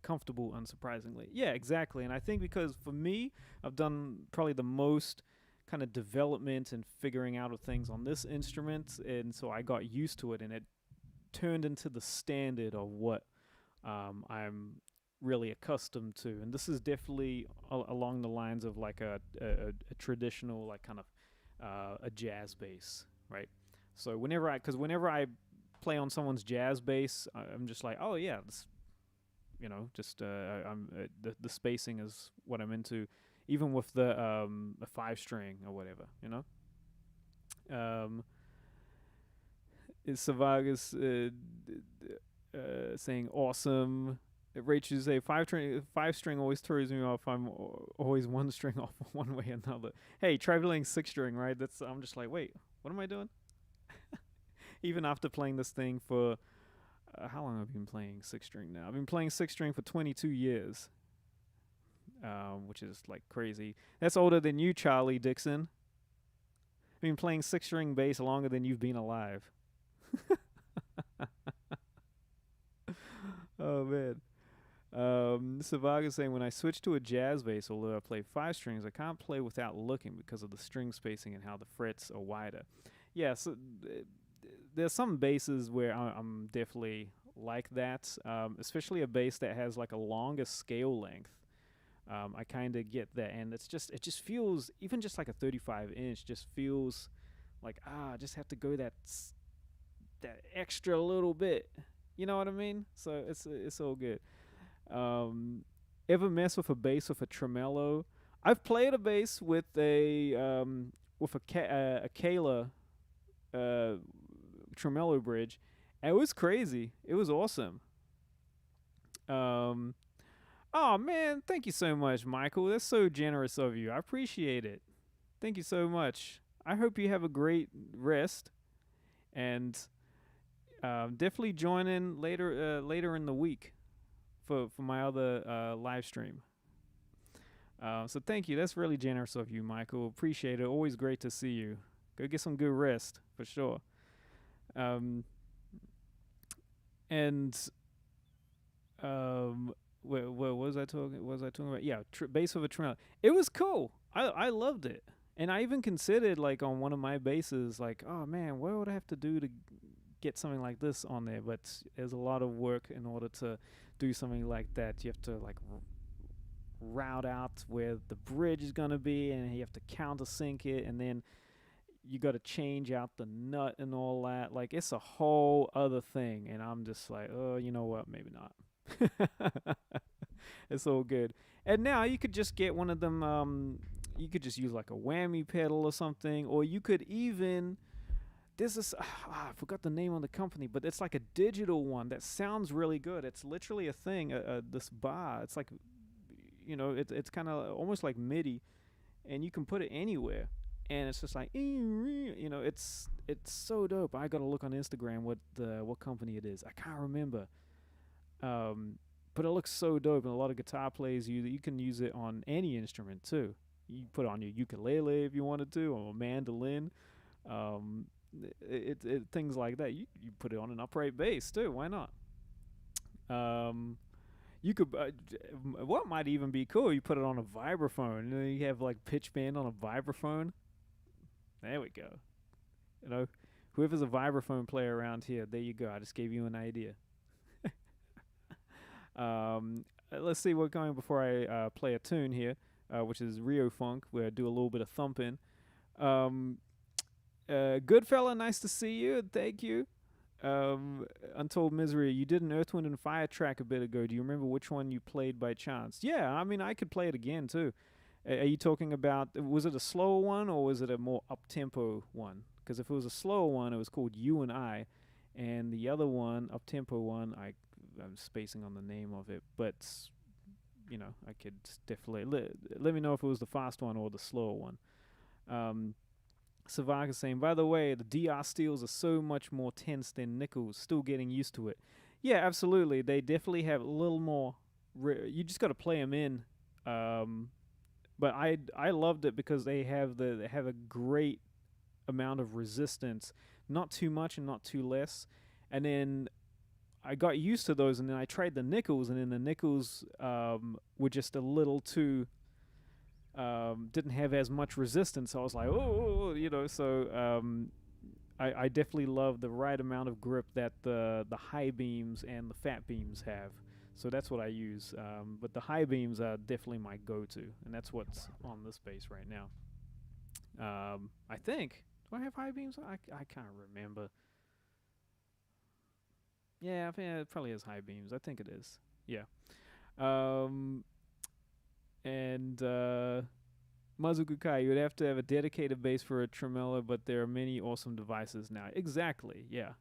comfortable, unsurprisingly. Yeah, exactly. And I think because for me, I've done probably the most kind of development and figuring out of things on this instrument, and so I got used to it, and it turned into the standard of what I'm really accustomed to. And this is definitely along the lines of like a traditional, like kind of a jazz bass, right? So whenever I play on someone's jazz bass, I'm just like, oh yeah, this, you know, just the spacing is what I'm into, even with the 5-string or whatever, you know. Is Savagas saying awesome? Rachel say 5-string always throws me off. I'm always 1 string off one way or another. Hey, try playing 6-string, right? I'm just like, wait, what am I doing? Even after playing this thing for how long have I been playing 6-string now? I've been playing 6-string for 22 years, which is like crazy. That's older than you, Charlie Dixon. I've been playing 6-string bass longer than you've been alive. Oh man. Savaga's saying, when I switch to a jazz bass, although I play 5 strings, I can't play without looking because of the string spacing and how the frets are wider. Yeah, so there's some basses where I'm definitely like that, especially a bass that has like a longer scale length. I kind of get that, and it just feels, even just like a 35-inch just feels like, I just have to go that extra little bit. You know what I mean? So it's all good. Ever mess with a bass with a tremolo? I've played a bass with a Kayla tremolo bridge, and it was crazy. It was awesome. Oh man, thank you so much, Michael. That's so generous of you. I appreciate it. Thank you so much. I hope you have a great rest, and definitely join in later in the week for my other live stream. So thank you. That's really generous of you, Michael. Appreciate it. Always great to see you. Go get some good rest for sure. What was I talking? What was I talking about? Yeah, bass with a tremolo. It was cool. I loved it, and I even considered, like, on one of my basses, like, oh man, what would I have to do to get something like this on there? But there's a lot of work in order to do something like that. You have to like route out where the bridge is gonna be, and you have to countersink it, and then you got to change out the nut and all that. Like, it's a whole other thing. And I'm just like, oh, you know what? Maybe not. It's all good. And now you could just get one of them. You could just use like a whammy pedal or something, or you could even. There's this. I forgot the name of the company, but it's like a digital one that sounds really good. It's literally a thing. This bar. It's like, it's kind of almost like MIDI, and you can put it anywhere. And it's just like, it's so dope. I gotta look on Instagram what company it is. I can't remember. But it looks so dope, and a lot of guitar players you can use it on any instrument too. You put it on your ukulele if you wanted to, or a mandolin. Things like that. You put it on an upright bass too. Why not? You could. What might even be cool? You put it on a vibraphone. You have like pitch bend on a vibraphone. There we go. Whoever's a vibraphone player around here, there you go. I just gave you an idea. Let's see what's going before I play a tune here, which is Rio Funk, where I do a little bit of thumping. Good fella, nice to see you. Thank you. Untold Misery, you did an Earth, Wind, and Fire track a bit ago. Do you remember which one you played by chance? Yeah, I mean, I could play it again, too. Are you talking about, was it a slower one, or was it a more up-tempo one? Because if it was a slower one, it was called You and I. And the other one, up-tempo one, I'm spacing on the name of it, but I could definitely let me know if it was the fast one or the slower one. Savaka saying, by the way, the DR steels are so much more tense than nickels. Still getting used to it. Yeah, absolutely. They definitely have a little more. You just got to play them in. But I loved it because they have a great amount of resistance, not too much and not too less, and then I got used to those, and then I tried the nickels, and then the nickels were just a little too didn't have as much resistance. So I was like, so I definitely love the right amount of grip that the high beams and the fat beams have. So that's what I use. But the high beams are definitely my go-to, and that's what's on this bass right now. I think. Do I have high beams? I can't remember. Yeah, I think it probably has high beams. I think it is. Yeah. And Mazuku Kai, you would have to have a dedicated bass for a tremolo, but there are many awesome devices now. Exactly, yeah.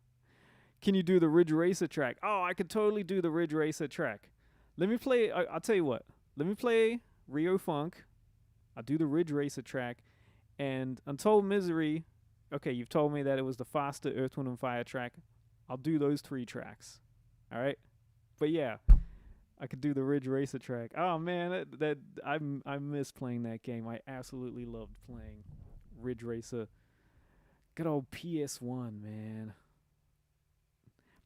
Can you do the Ridge Racer track? Oh, I could totally do the Ridge Racer track. Let me play, I'll tell you what. Let me play Rio Funk. I'll do the Ridge Racer track. And Untold Misery, okay, you've told me that it was the faster Earth, Wind, and Fire track. I'll do those 3 tracks. All right? But yeah, I could do the Ridge Racer track. Oh man, I miss playing that game. I absolutely loved playing Ridge Racer. Good old PS1, man.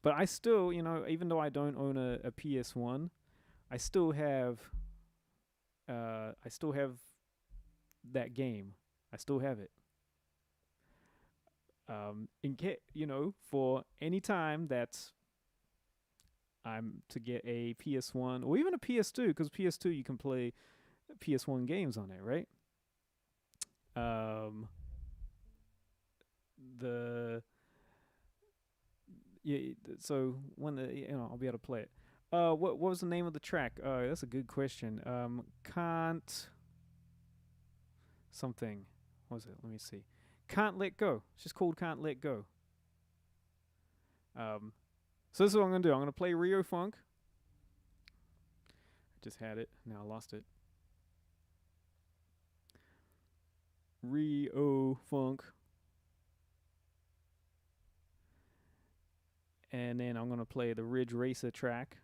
But I still, even though I don't own a PS1, I still have that game. I still have it. For any time that's I'm to get a PS1 or even a PS2, because PS2 you can play PS1 games on it, right? So when I'll be able to play it. What was the name of the track? That's a good question. Can't something. What was it? Let me see. Can't Let Go. It's just called Can't Let Go. So this is what I'm going to do. I'm going to play Rio Funk. I just had it. Now I lost it. Rio Funk. And then I'm going to play the Ridge Racer track.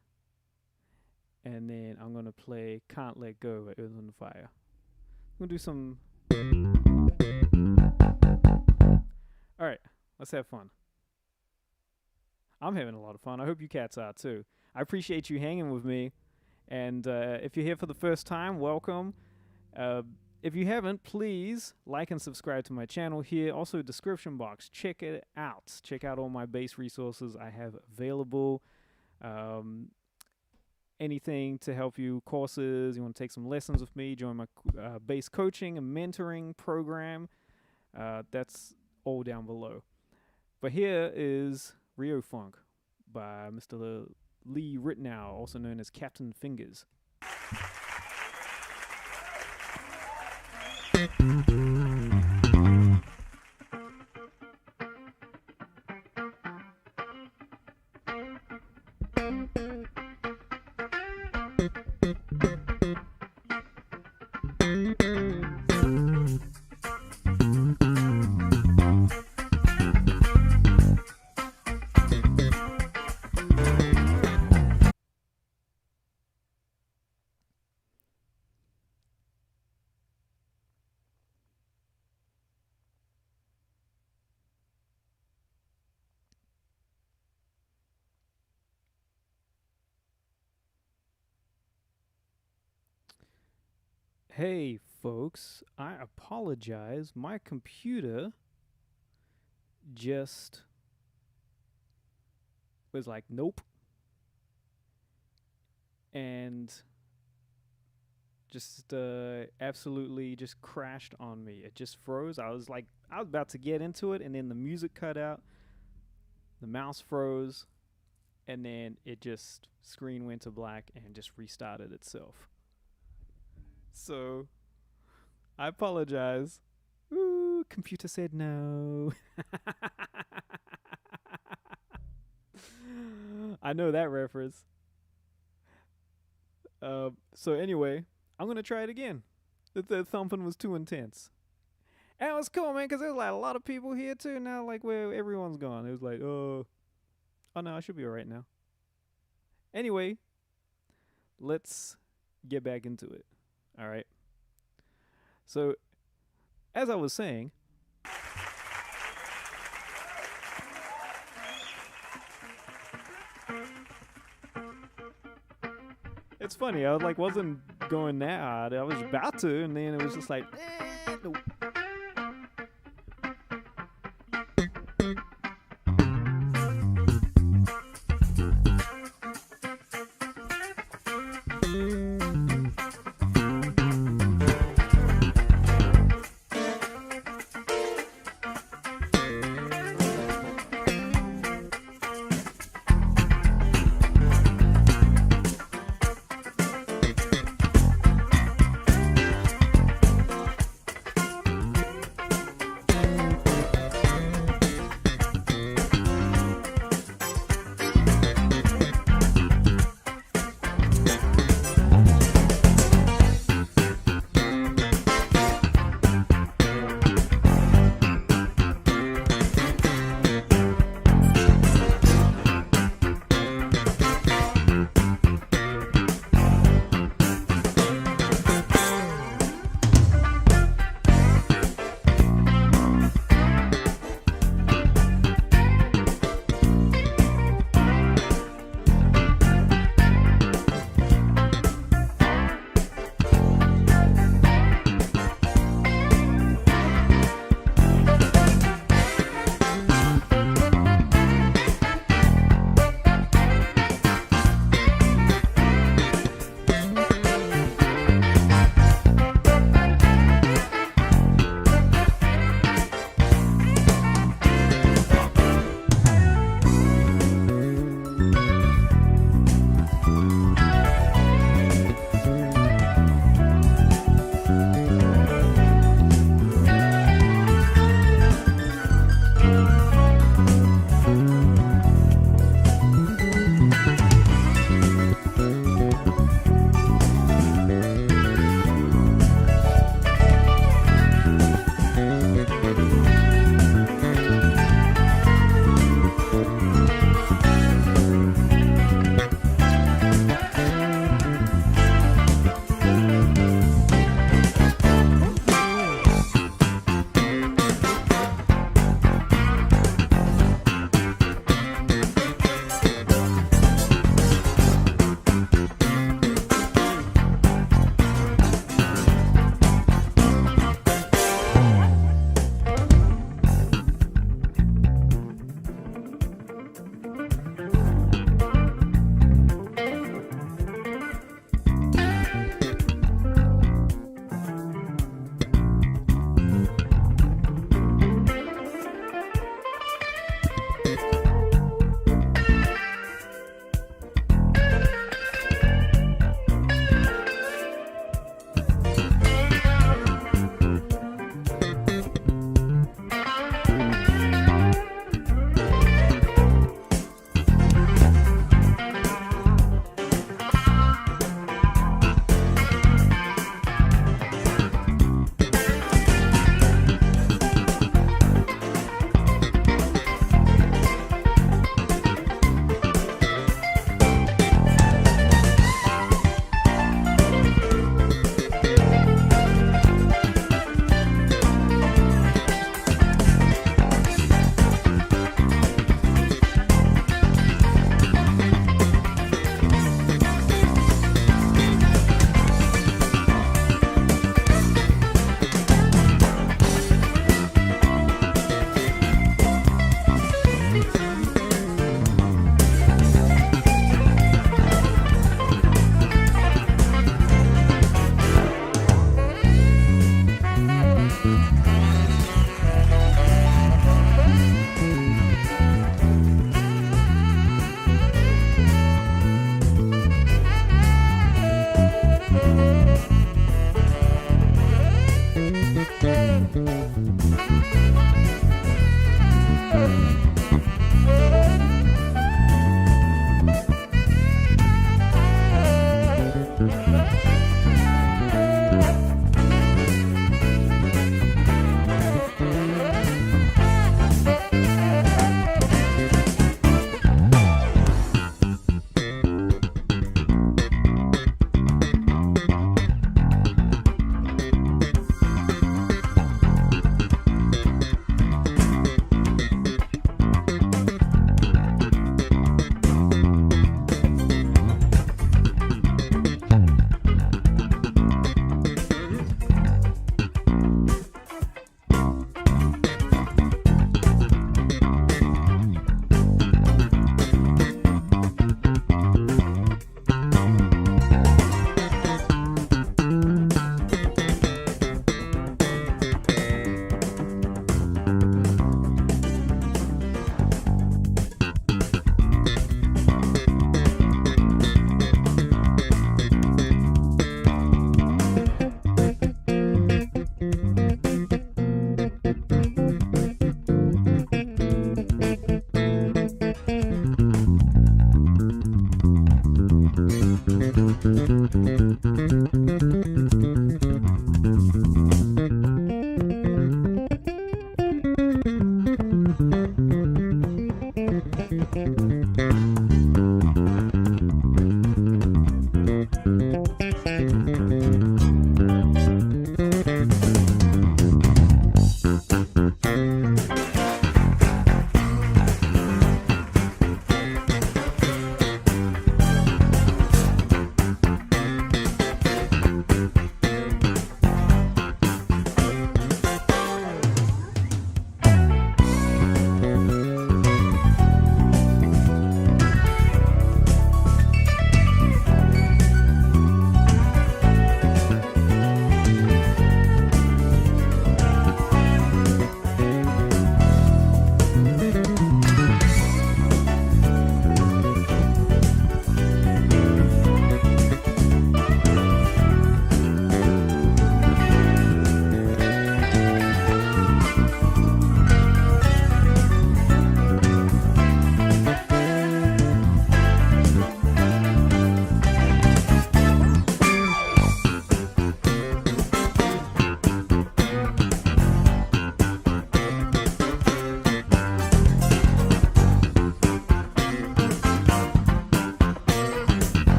And then I'm going to play Can't Let Go by Earth, Wind, and Fire. I'm going to do some... All right, let's have fun. I'm having a lot of fun. I hope you cats are too. I appreciate you hanging with me. And if you're here for the first time, welcome. If you haven't, please like and subscribe to my channel here. Also, description box. Check it out. Check out all my bass resources I have available. Anything to help you, courses, you want to take some lessons with me, join my bass coaching and mentoring program. That's all down below. But here is Rio Funk by Mr. Lee Ritenow, also known as Captain Fingers. Hey folks, I apologize. My computer just was like, nope. And just absolutely just crashed on me. It just froze. I was about to get into it, and then the music cut out. The mouse froze, and then it just screen went to black and just restarted itself. So, I apologize. Ooh, computer said no. I know that reference. So anyway, I'm gonna try it again. The thumping was too intense. And it was cool, man, because there's like a lot of people here too now, like where everyone's gone. It was like, oh no, I should be alright now. Anyway, let's get back into it. All right. So, as I was saying, it's funny. I wasn't going that hard. I was about to, and then it was just like, nope.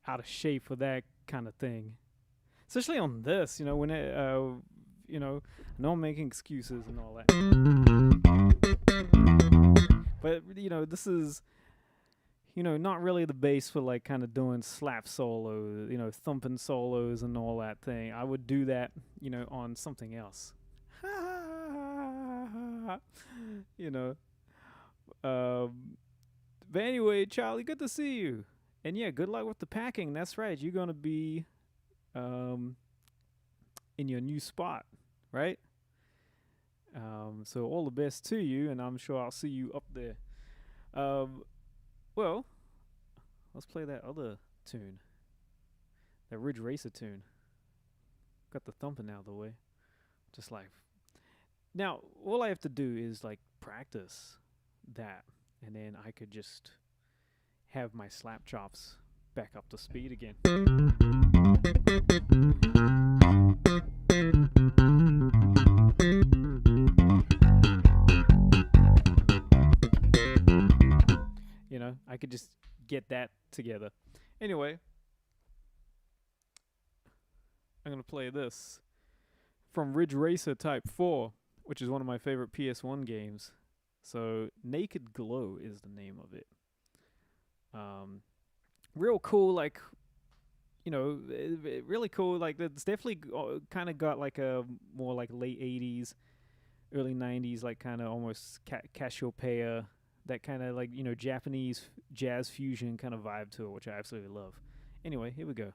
Out of shape for that kind of thing, especially on this. You know, when it, you know, I know I'm making excuses and all that, but you know, this is, you know, not really the base for like kind of doing slap solos, you know, thumping solos and all that thing. I would do that, you know, on something else. You know. But anyway, Charlie, good to see you. And yeah, good luck with the packing. That's right. You're going to be in your new spot, right? So all the best to you, and I'm sure I'll see you up there. Well, let's play that other tune. That Ridge Racer tune. Got the thumping out of the way. Just like... Now, all I have to do is like practice that, and then I could just have my slap chops back up to speed again. You know, I could just get that together. Anyway, I'm going to play this from Ridge Racer Type 4, which is one of my favorite PS1 games. So, Naked Glow is the name of it. Real cool, like, you know, really cool. Like, it's definitely kind of got like a more like late 80s, early 90s, like kind of almost Cassiopeia, that kind of like, you know, Japanese jazz fusion kind of vibe to it, which I absolutely love. Anyway, here we go.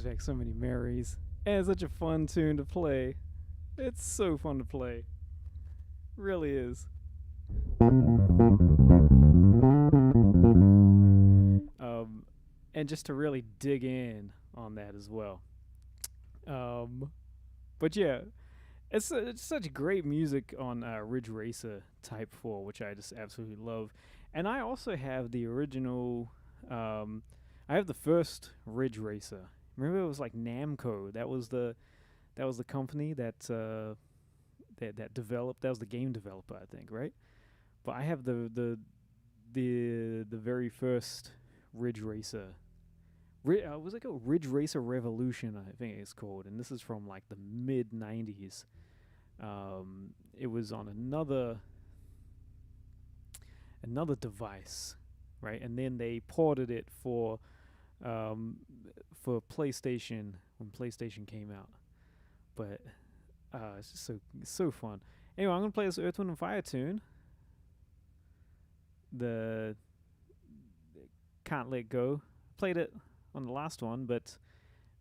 brings back so many memories. And it's such a fun tune to play. It's so fun to play. Really is. And just to really dig in on that as well. But yeah, it's such great music on Ridge Racer Type 4, which I just absolutely love. And I also have the original. I have the first Ridge Racer. Remember, it was like Namco. That was the company that that developed. That was the game developer, I think, right? But I have the very first Ridge Racer. Was it called Ridge Racer Revolution? I think it's called, and this is from like the mid '90s. It was on another device, right? And then they ported it for PlayStation when PlayStation came out. But it's just so fun. Anyway, I'm gonna play this Earth, Wind, and Fire tune. The Can't Let Go. Played it on the last one, but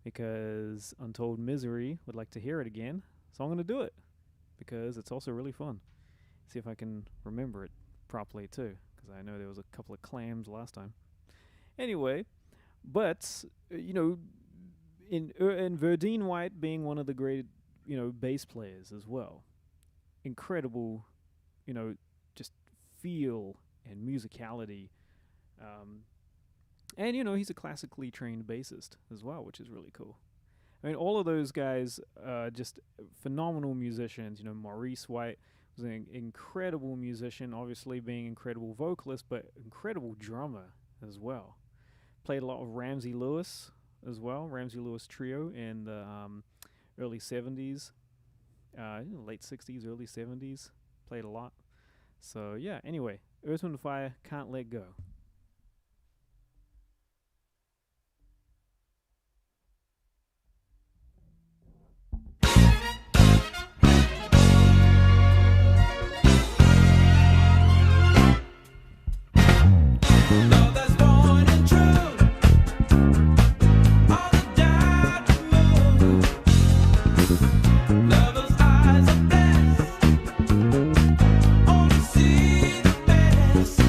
because Untold Misery would like to hear it again, so I'm going to do it because it's also really fun. See if I can remember it properly too, because I know there was a couple of clams last time. Anyway, but in Verdine White being one of the great bass players as well, incredible, just feel and musicality. And, he's a classically trained bassist as well, which is really cool. I mean, all of those guys are just phenomenal musicians. Maurice White was an incredible musician, obviously being an incredible vocalist, but incredible drummer as well. Played a lot of Ramsey Lewis as well, Ramsey Lewis Trio in the early 70s, late 60s, early 70s. Played a lot. So, yeah, anyway, Earth, Wind & Fire, Can't Let Go. Only see the best.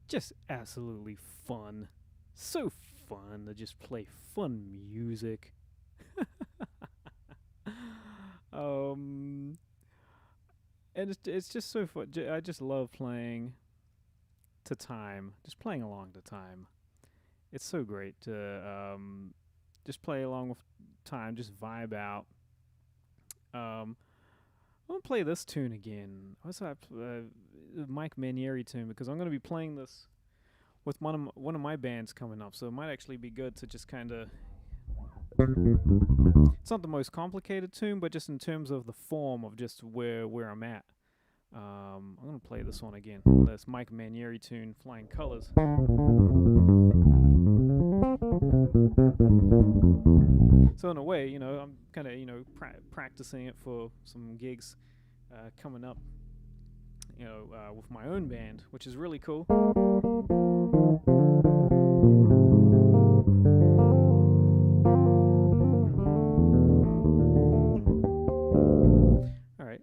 just absolutely fun. So fun to just play fun music. um, and it's just so fun. I just love playing to time, just playing along to time. It's so great to just play along with time, just vibe out. I'm gonna play this tune again. What's that? Mike Manieri tune, because I'm gonna be playing this with one of my bands coming up, so it might actually be good to just kind of. It's not the most complicated tune, but just in terms of the form of just where I'm at. I'm gonna play this one again. This Mike Manieri tune, "Flying Colors." So in a way, I'm kind of practicing it for some gigs coming up, with my own band, which is really cool. All right.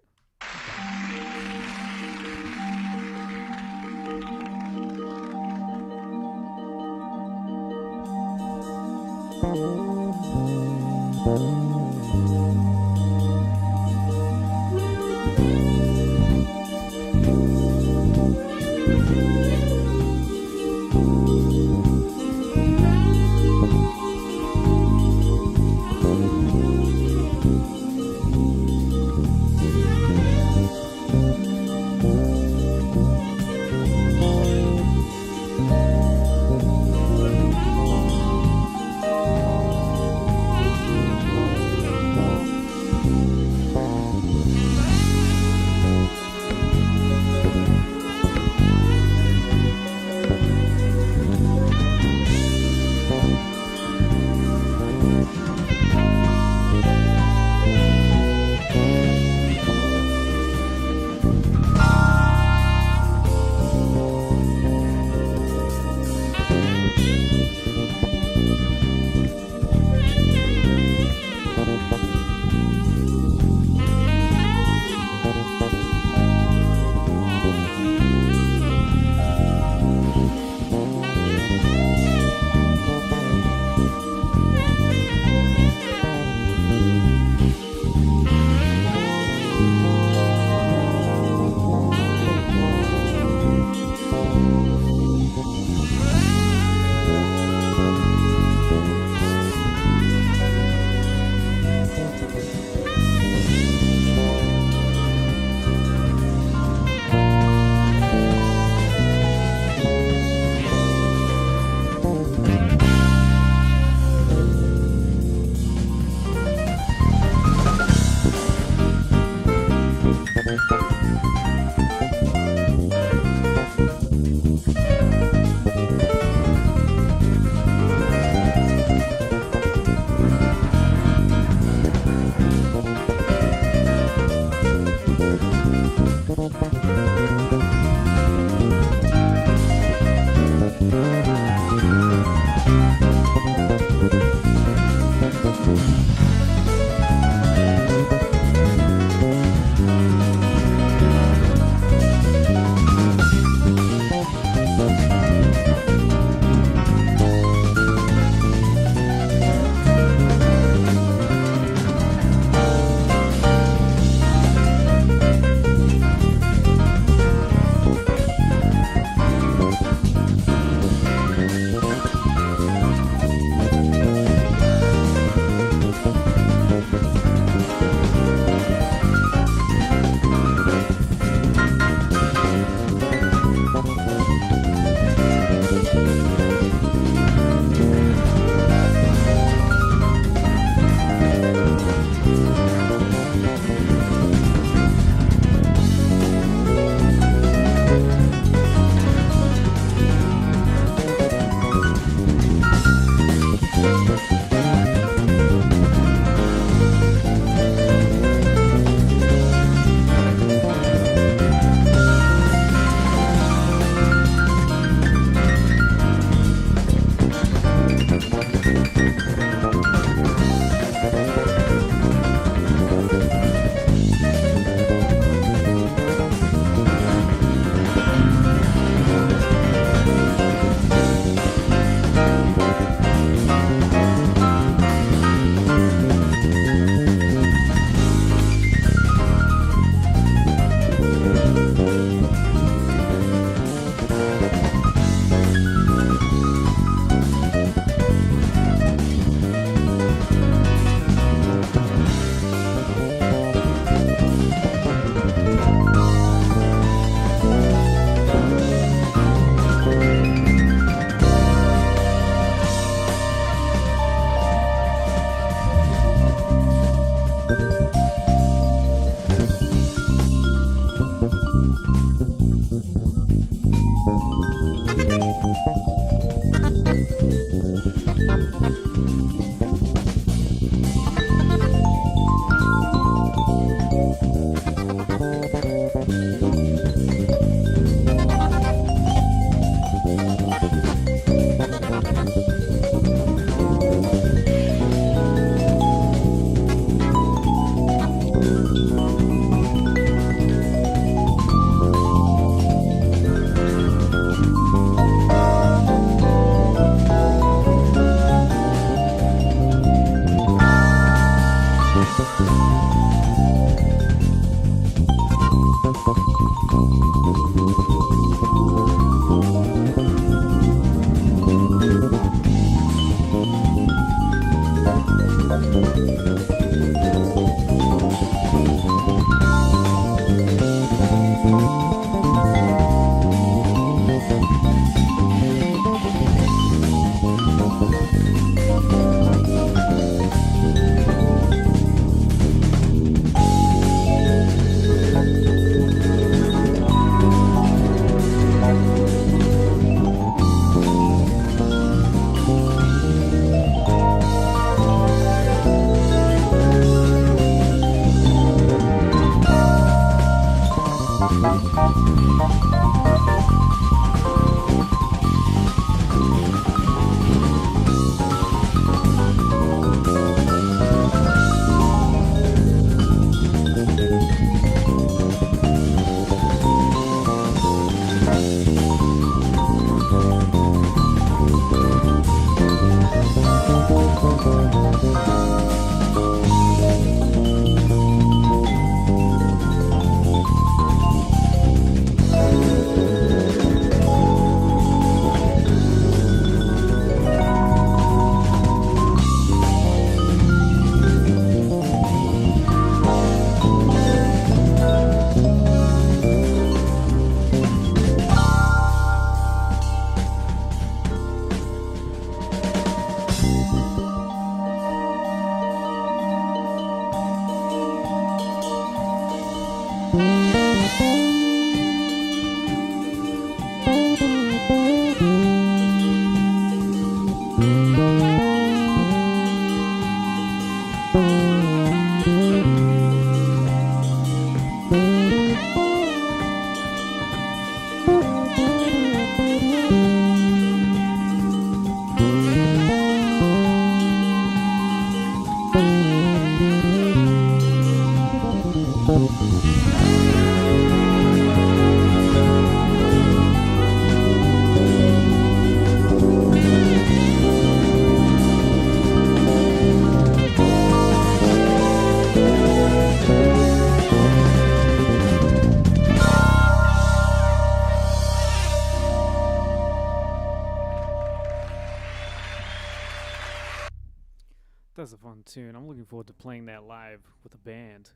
That's a fun tune. I'm looking forward to playing that live with a band.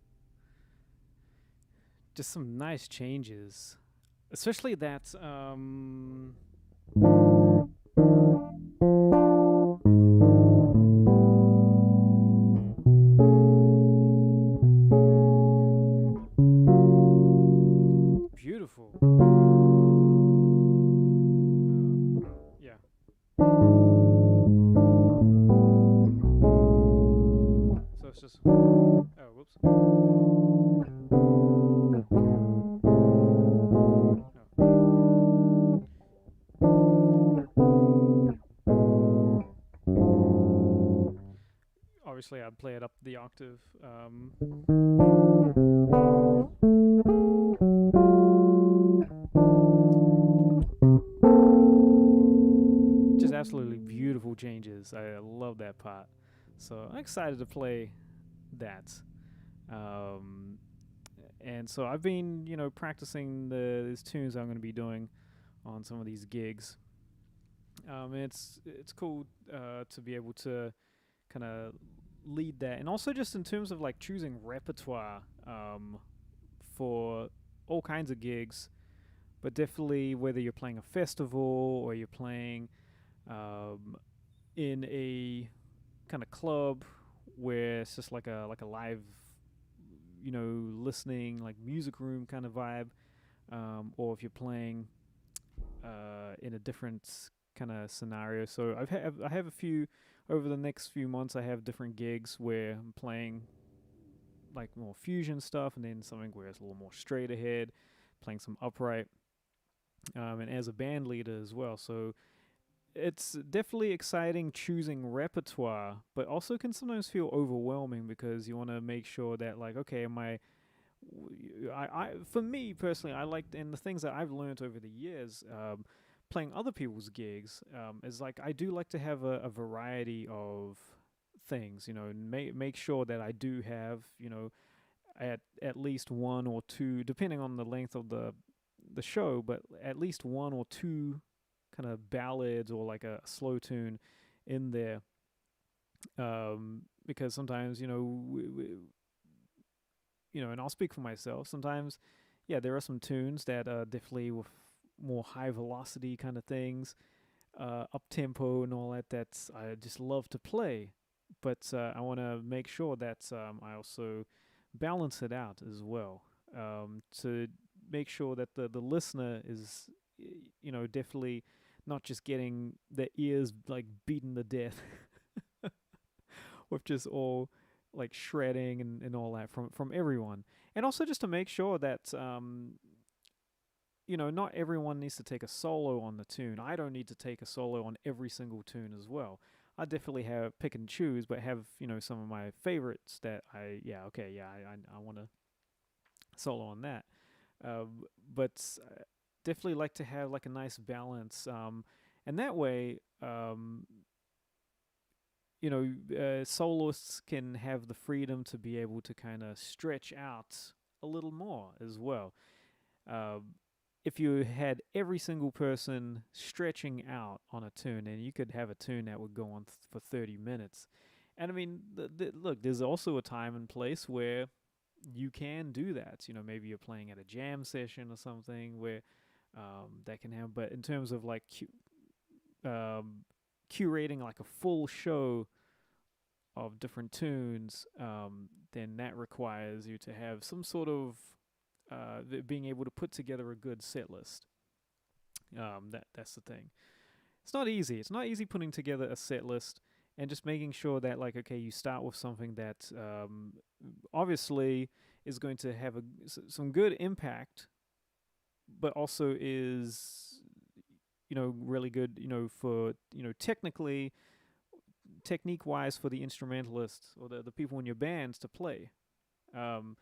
Just some nice changes, especially that beautiful. Yeah. So it's just whoops. Obviously, I'd play it up the octave. Just absolutely beautiful changes. I love that part. So I'm excited to play that. And so I've been, practicing these tunes I'm going to be doing on some of these gigs. And it's cool to be able to kind of lead that, and also just in terms of like choosing repertoire for all kinds of gigs, but definitely whether you're playing a festival or you're playing in a kind of club where it's just like a live, listening like music room kind of vibe, or if you're playing in a different kind of scenario. So I have a few over the next few months. I have different gigs where I'm playing like more fusion stuff, and then something where it's a little more straight ahead, playing some upright, and as a band leader as well. So it's definitely exciting choosing repertoire, but also can sometimes feel overwhelming because you want to make sure that like, okay, for me personally, I like, and the things that I've learned over the years, playing other people's gigs, is like I do like to have a variety of things, and make sure that I do have, at least one or two, depending on the length of the show, but at least one or two kind of ballads or like a slow tune in there, because sometimes and I'll speak for myself. Sometimes, yeah, there are some tunes that definitely with more high velocity kind of things, up tempo and all that. That's I just love to play, but I want to make sure that I also balance it out as well, to make sure that the listener is, definitely not just getting their ears like beaten to death with just all like shredding and all that from everyone. And also just to make sure that not everyone needs to take a solo on the tune. I don't need to take a solo on every single tune as well. I definitely have pick and choose, but have some of my favorites that I want to solo on that. But definitely like to have like a nice balance, and that way, soloists can have the freedom to be able to kind of stretch out a little more as well. If you had every single person stretching out on a tune, then you could have a tune that would go on for 30 minutes. And I mean, look, there's also a time and place where you can do that. Maybe you're playing at a jam session or something where that can happen. But in terms of like curating like a full show of different tunes, then that requires you to have some sort of being able to put together a good set list. That's the thing. It's not easy. It's not easy putting together a set list and just making sure that like, okay, you start with something that obviously is going to have some good impact, but also is really good for technique wise for the instrumentalists or the people in your bands to play. And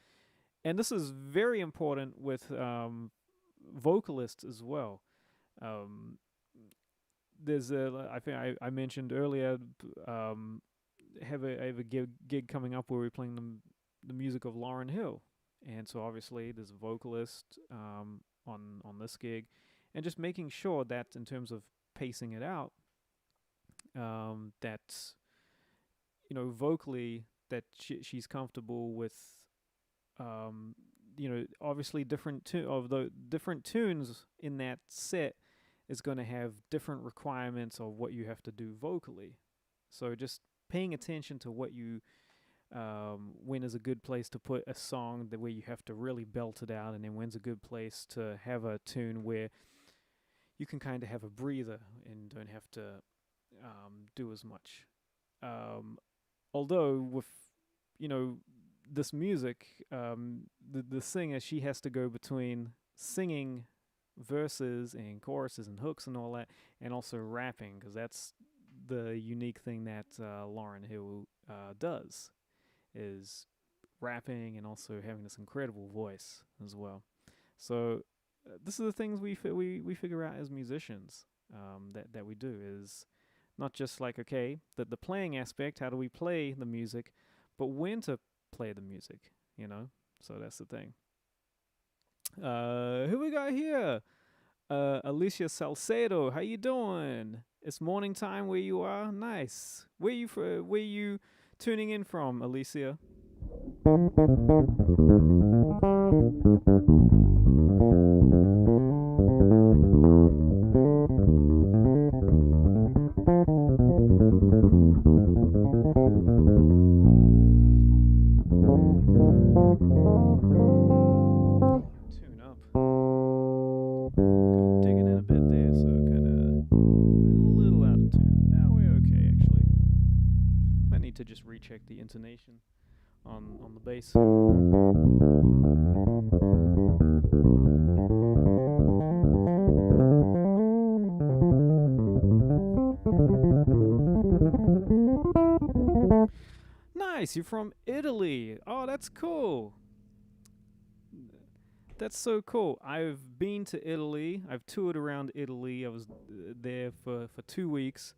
this is very important with vocalists as well. There's I think I mentioned earlier, I have a gig coming up where we're playing the music of Lauryn Hill, and so obviously there's a vocalist on this gig, and just making sure that in terms of pacing it out, that vocally that she's comfortable with. Obviously different tunes in that set is going to have different requirements of what you have to do vocally. So just paying attention to what you when is a good place to put a song where you have to really belt it out, and then when's a good place to have a tune where you can kind of have a breather and don't have to do as much. Although with this music, the singer, she has to go between singing verses and choruses and hooks and all that, and also rapping, because that's the unique thing that Lauryn Hill does, is rapping and also having this incredible voice as well. So this is the things we figure out as musicians, that we do, is not just like, okay, the playing aspect, how do we play the music, but when to play the music, So that's the thing. Who we got here? Alicia Salcedo, how you doing? It's morning time where you are. Nice. Where you tuning in from, Alicia? Tune up. Digging in a bit there, so kind of a little out of tune. Now we're okay, actually. I need to just recheck the intonation on the bass. Nice, you're from Italy. Oh, that's cool. That's so cool. I've been to Italy. I've toured around Italy. I was there for 2 weeks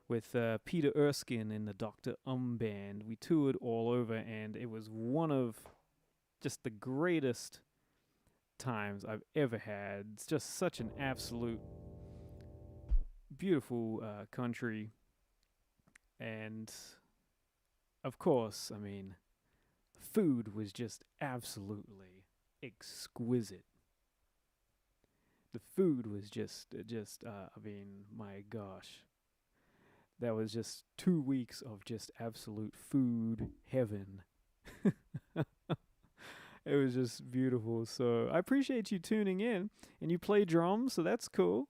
with Peter Erskine in the Dr. Band. We toured all over, and it was one of just the greatest times I've ever had. It's just such an absolute beautiful country. And of course, I mean, food was just absolutely exquisite. The food was just I mean, my gosh. That was just 2 weeks of just absolute food heaven. It was just beautiful. So I appreciate you tuning in. And you play drums, so that's cool.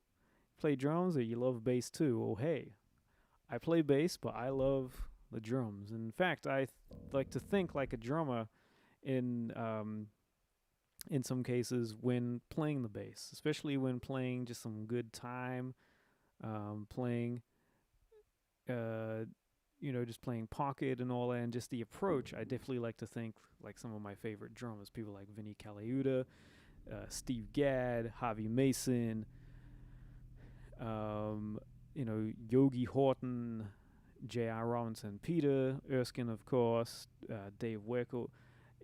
Play drums, or you love bass too. Well, hey, I play bass, but I love the drums. In fact, I like to think like a drummer in some cases when playing the bass, especially when playing just some good time, playing just playing pocket and all that, and just the approach. I definitely like to think like some of my favorite drummers, people like Vinny Colaiuta, Steve Gadd, Javi Mason, Yogi Horton, J.R. Robinson, Peter Erskine, of course, Dave Weckl.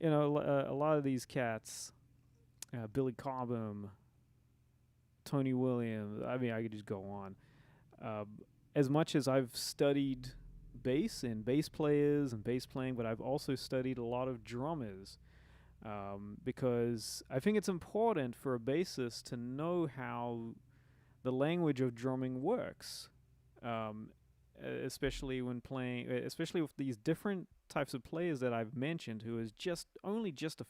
A lot of these cats, Billy Cobham, Tony Williams. I mean, I could just go on. As much as I've studied bass and bass players and bass playing, but I've also studied a lot of drummers, because I think it's important for a bassist to know how the language of drumming works, especially when playing, especially with these different types of players that I've mentioned, who is just only just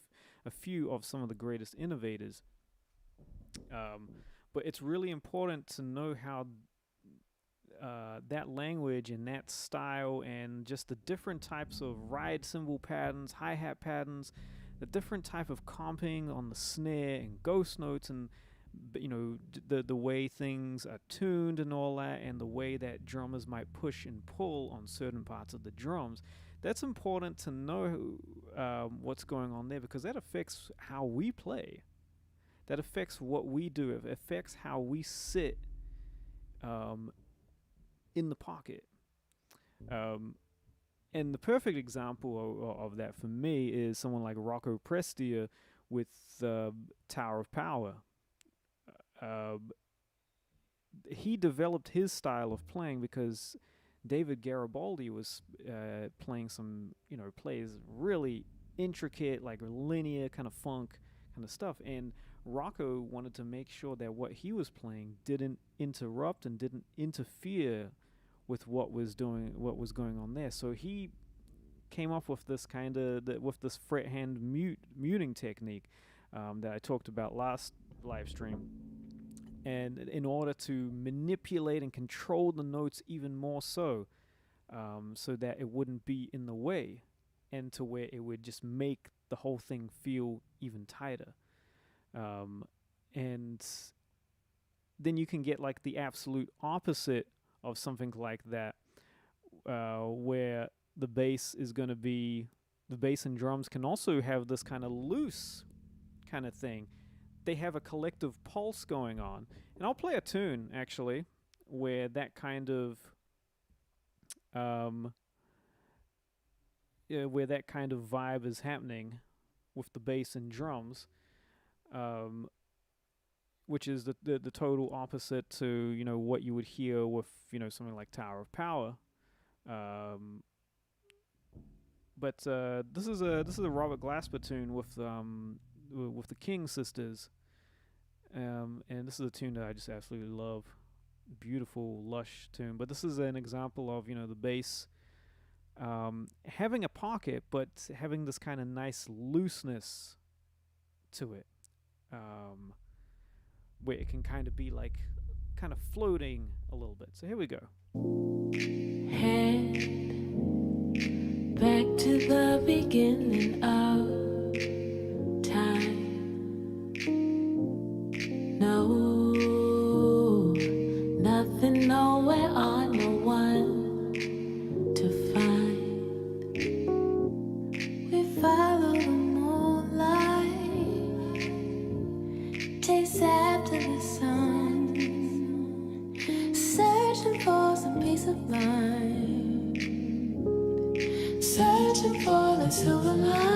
a few of some of the greatest innovators. But it's really important to know how that language and that style, and just the different types of ride cymbal patterns, hi-hat patterns, the different type of comping on the snare and ghost notes, and the way things are tuned and all that, and the way that drummers might push and pull on certain parts of the drums. That's important to know what's going on there, because that affects how we play. That affects what we do. It affects how we sit in the pocket. And the perfect example of that for me is someone like Rocco Prestia with Tower of Power. He developed his style of playing because David Garibaldi was playing some, plays really intricate, like linear kind of funk kind of stuff, and Rocco wanted to make sure that what he was playing didn't interrupt and didn't interfere with what was going on there. So he came up with this with this fret hand muting technique that I talked about last live stream. And in order to manipulate and control the notes even more so that it wouldn't be in the way, and to where it would just make the whole thing feel even tighter. And then you can get like the absolute opposite of something like that, where the bass and drums can also have this kind of loose kind of thing. They have a collective pulse going on. And I'll play a tune, actually, where that kind of vibe is happening with the bass and drums, which is the total opposite to, what you would hear with, something like Tower of Power. But this is a Robert Glasper tune with the King Sisters, and this is a tune that I just absolutely love. Beautiful, lush tune. But this is an example of the bass having a pocket, but having this kind of nice looseness to it, where it can kind of be like kind of floating a little bit. So here we go. Head back to the beginning of time. No, nothing, nowhere, or no one to find. We follow the moonlight, chase after the sun, searching for some peace of mind, searching for the silver light.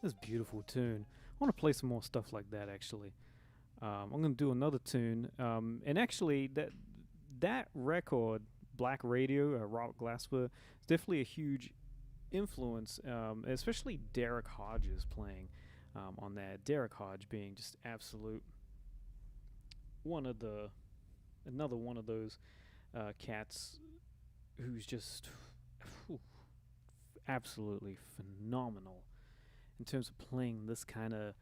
This beautiful tune. I want to play some more stuff like that, actually. I'm going to do another tune. And actually, that record, Black Radio, Robert Glasper, is definitely a huge influence, especially Derek Hodges playing on that. Derek Hodge being just absolute another one of those cats who's just absolutely phenomenal in terms of playing this kind of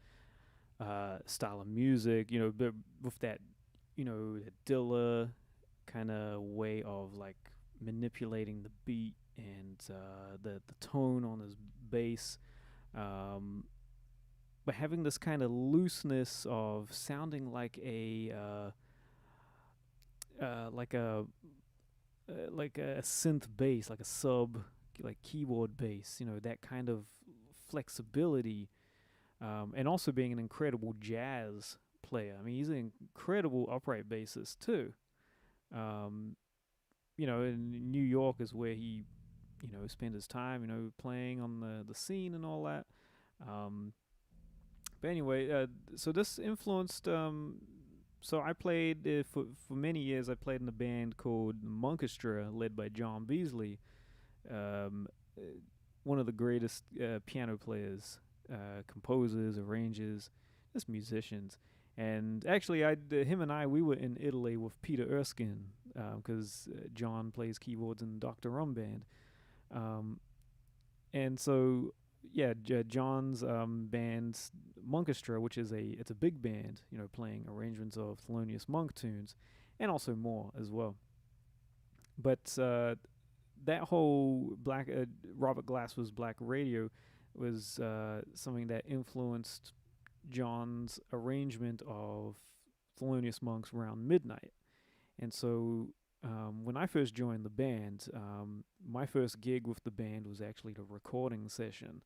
style of music, but with that, that Dilla kind of way of like manipulating the beat and the tone on his bass, but having this kind of looseness of sounding like a synth bass, like a sub, like keyboard bass, that kind of flexibility, and also being an incredible jazz player. I mean, he's an incredible upright bassist too. In New York is where he, spent his time, playing on the scene and all that. But anyway, so this influenced. So I played for many years. I played in a band called Monkestra, led by John Beasley, one of the greatest piano players, composers, arrangers, just musicians. And actually, him and I, we were in Italy with Peter Erskine, because John plays keyboards in Dr. Rum Band. And so, yeah, John's band, Monkestra, which is it's a big band, playing arrangements of Thelonious Monk tunes, and also more as well. But that whole Robert Glasper's Black Radio was something that influenced John's arrangement of Thelonious Monk's Round Midnight. And so when I first joined the band, my first gig with the band was actually the recording session,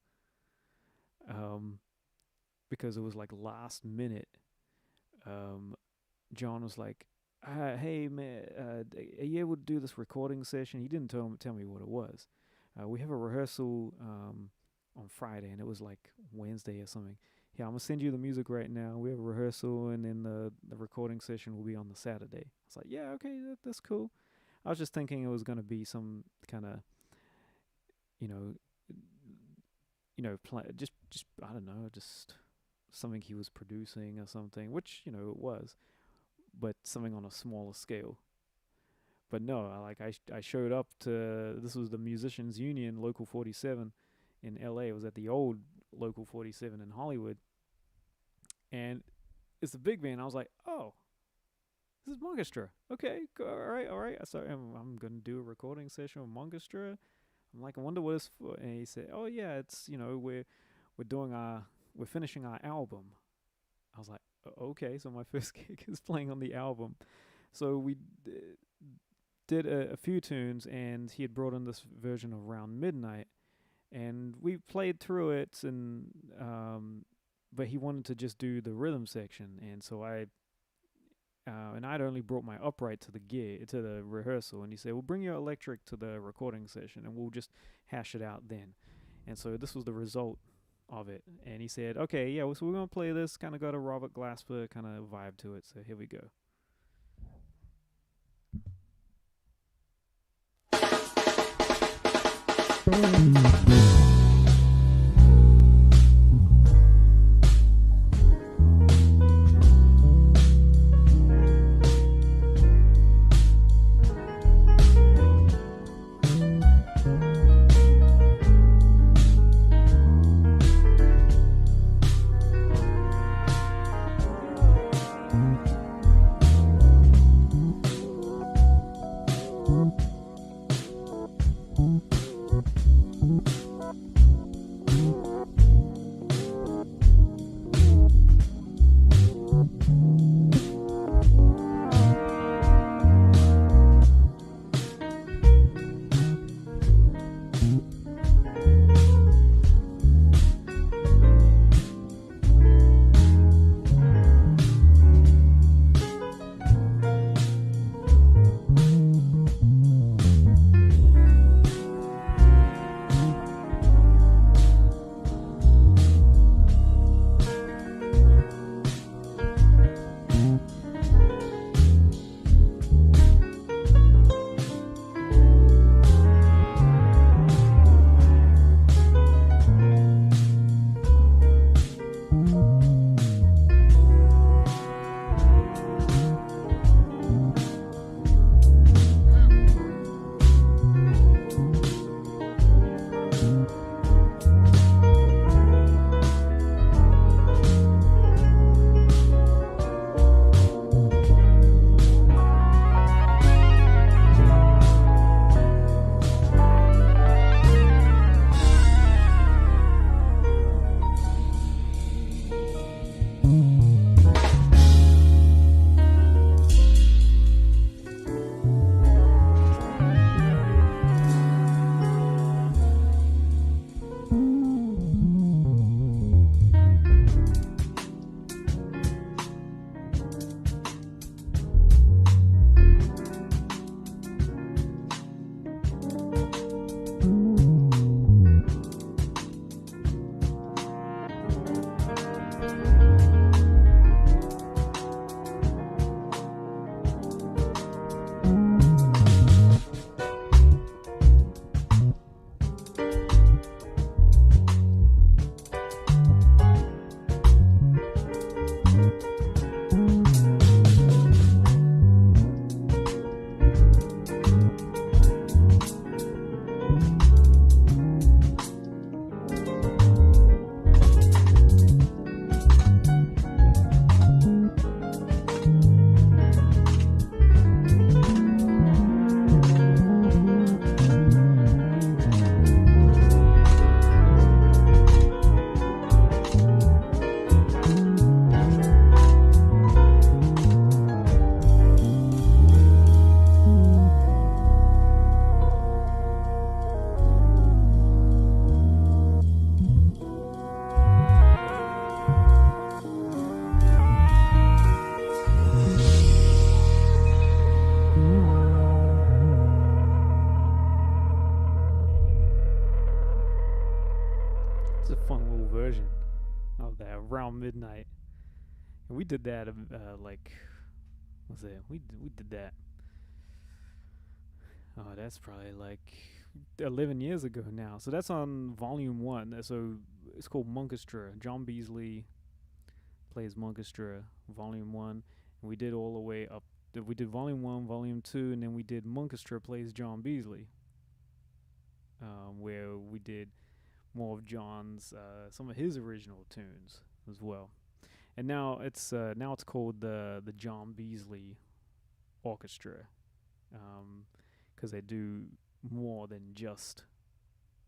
because it was like last minute. John was like, hey man, are you able to do this recording session? He didn't tell me what it was. We have a rehearsal on Friday, and it was like Wednesday or something. Yeah, I'm gonna send you the music right now. We have a rehearsal, and then the recording session will be on the Saturday. I was like, yeah, okay, that's cool. I was just thinking it was gonna be some kind of, just I don't know, just something he was producing or something, which it was, but something on a smaller scale. But no, I showed up to, this was the Musicians Union, Local 47 in LA. It was at the old Local 47 in Hollywood, and it's a big band. I was like, oh, this is Monkestra. Okay, all right. So I'm gonna do a recording session with Monkestra. I'm like, I wonder what it's for. And he said, oh yeah, it's we're finishing our album. I was like, okay, so my first gig is playing on the album. So we did a few tunes, and he had brought in this version of Round Midnight, and we played through it, and but he wanted to just do the rhythm section, and so and I'd only brought my upright to the rehearsal, and he said, well, bring your electric to the recording session, and we'll just hash it out then. And so this was the result of it. And he said, okay, yeah, so we're going to play this, kind of got a Robert Glasper kind of vibe to it, so here we go. fun little version of that around midnight. And we did that like, what's it? We did that. Oh, that's probably like 11 years ago now. So that's on volume 1. So it's called Monkestra. John Beasley plays Monkestra, volume 1. And we did all the way up. We did volume 1, volume 2, and then we did Monkestra plays John Beasley, where we did more of John's, some of his original tunes as well. And now it's called the John Beasley Orchestra, because they do more than just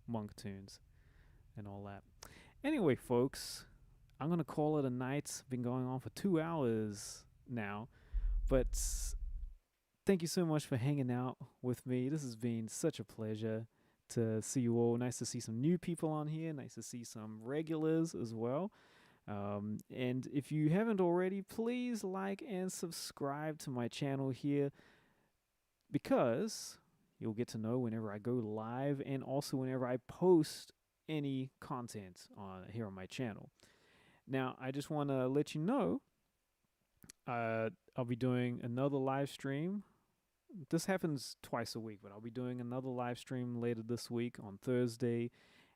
monk tunes and all that. Anyway, folks, I'm gonna call it a night. It's been going on for 2 hours now, but thank you so much for hanging out with me. This has been such a pleasure to see you all. Nice to see some new people on here. Nice to see some regulars as well. And if you haven't already, please like and subscribe to my channel here, because you'll get to know whenever I go live and also whenever I post any content here on my channel. Now, I just want to let you know I'll be doing another live stream. This happens twice a week, but I'll be doing another live stream later this week on Thursday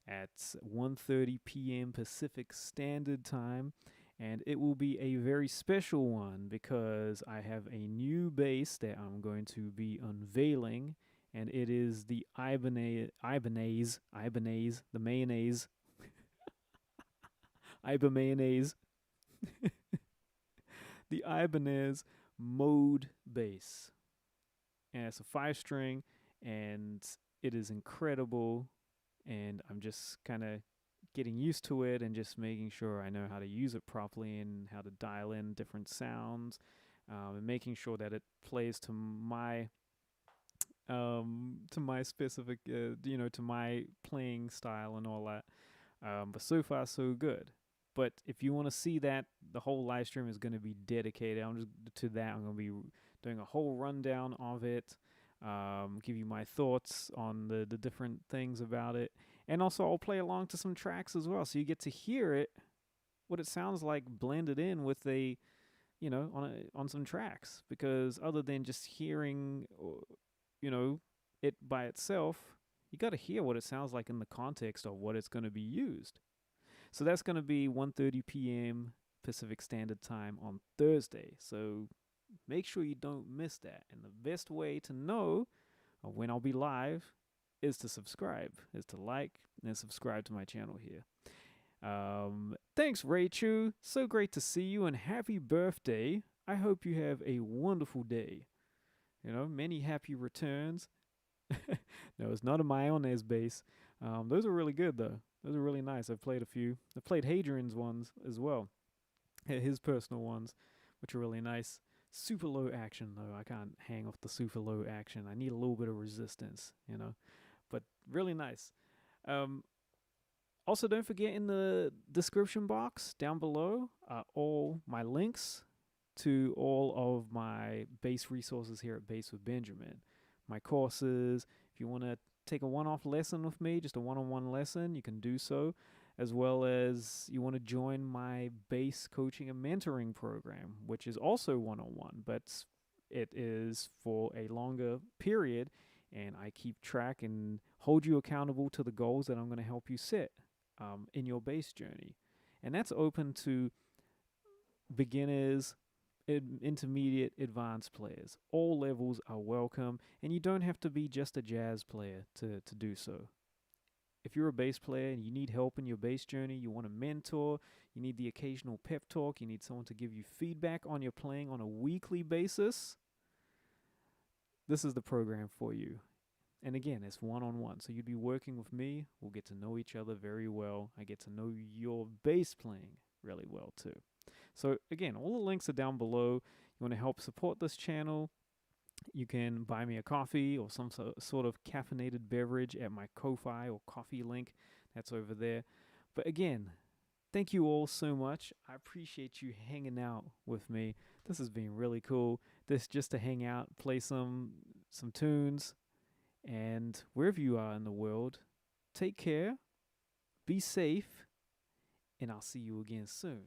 at 1:30 p.m. Pacific Standard Time. And it will be a very special one because I have a new bass that I'm going to be unveiling, and it is the Ibanez, the mayonnaise, Ibanez, the Ibanez Mode bass. And it's a 5-string, and it is incredible. And I'm just kind of getting used to it and just making sure I know how to use it properly and how to dial in different sounds, and making sure that it plays to my specific, to my playing style and all that. But so far, so good. But if you want to see that, the whole live stream is going to be dedicated to that. I'm going to be doing a whole rundown of it, give you my thoughts on the different things about it. And also I'll play along to some tracks as well. So you get to hear it, what it sounds like blended in with on some tracks. Because other than just hearing, it by itself, you got to hear what it sounds like in the context of what it's going to be used. So that's going to be 1:30 p.m. Pacific Standard Time on Thursday. So make sure you don't miss that. And the best way to know when I'll be live is to subscribe, is to like and subscribe to my channel here. Thanks, Raichu. So great to see you, and happy birthday. I hope you have a wonderful day. Many happy returns. No, it's not a mayonnaise bass. Those are really good, though. Those are really nice. I've played a few. I've played Hadrian's ones as well. His personal ones, which are really nice. Super low action, though. I can't hang off the super low action. I need a little bit of resistance, But really nice. Also, don't forget, in the description box down below are all my links to all of my bass resources here at Bass with Benjamin. My courses. If you want to take a one-off lesson with me, just a one-on-one lesson, you can do so, as well as you want to join my bass coaching and mentoring program, which is also one-on-one, but it is for a longer period, and I keep track and hold you accountable to the goals that I'm going to help you set in your bass journey. And that's open to beginners, intermediate, advanced players. All levels are welcome, and you don't have to be just a jazz player to do so. If you're a bass player and you need help in your bass journey, you want a mentor, you need the occasional pep talk, you need someone to give you feedback on your playing on a weekly basis, this is the program for you. And again, it's one-on-one, so you'd be working with me. We'll get to know each other very well. I get to know your bass playing really well too. So again, all the links are down below. You want to help support this channel, you can buy me a coffee or some sort of caffeinated beverage at my Ko-Fi or coffee link. That's over there. But again, thank you all so much. I appreciate you hanging out with me. This has been really cool. This just to hang out, play some tunes, and wherever you are in the world, take care, be safe, and I'll see you again soon.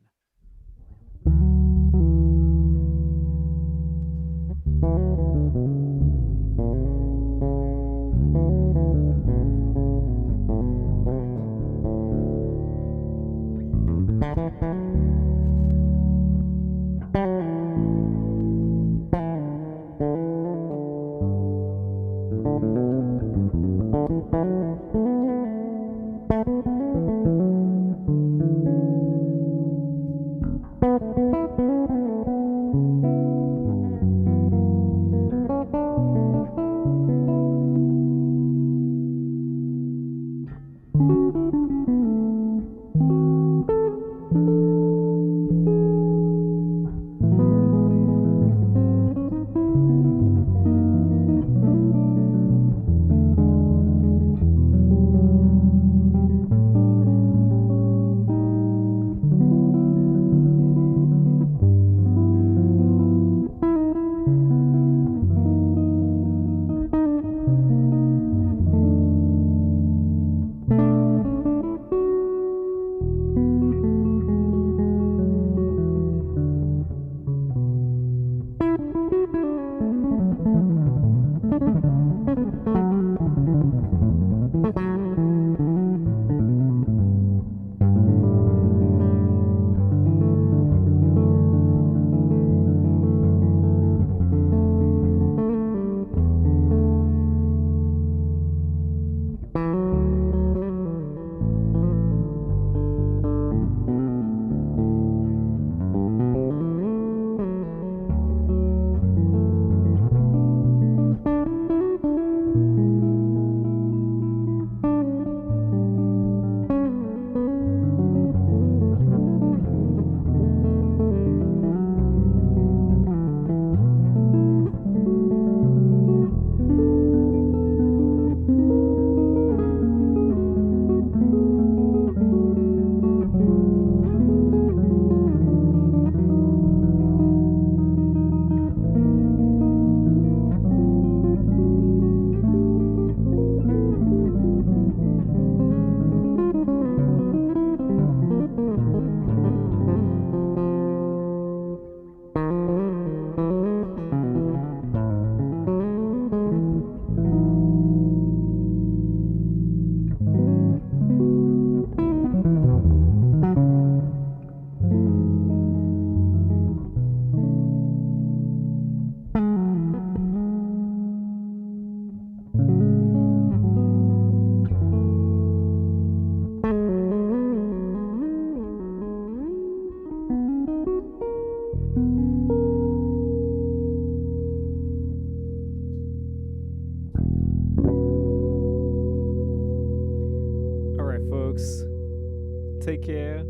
Take care,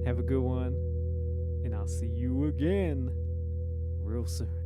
have a good one, and I'll see you again real soon.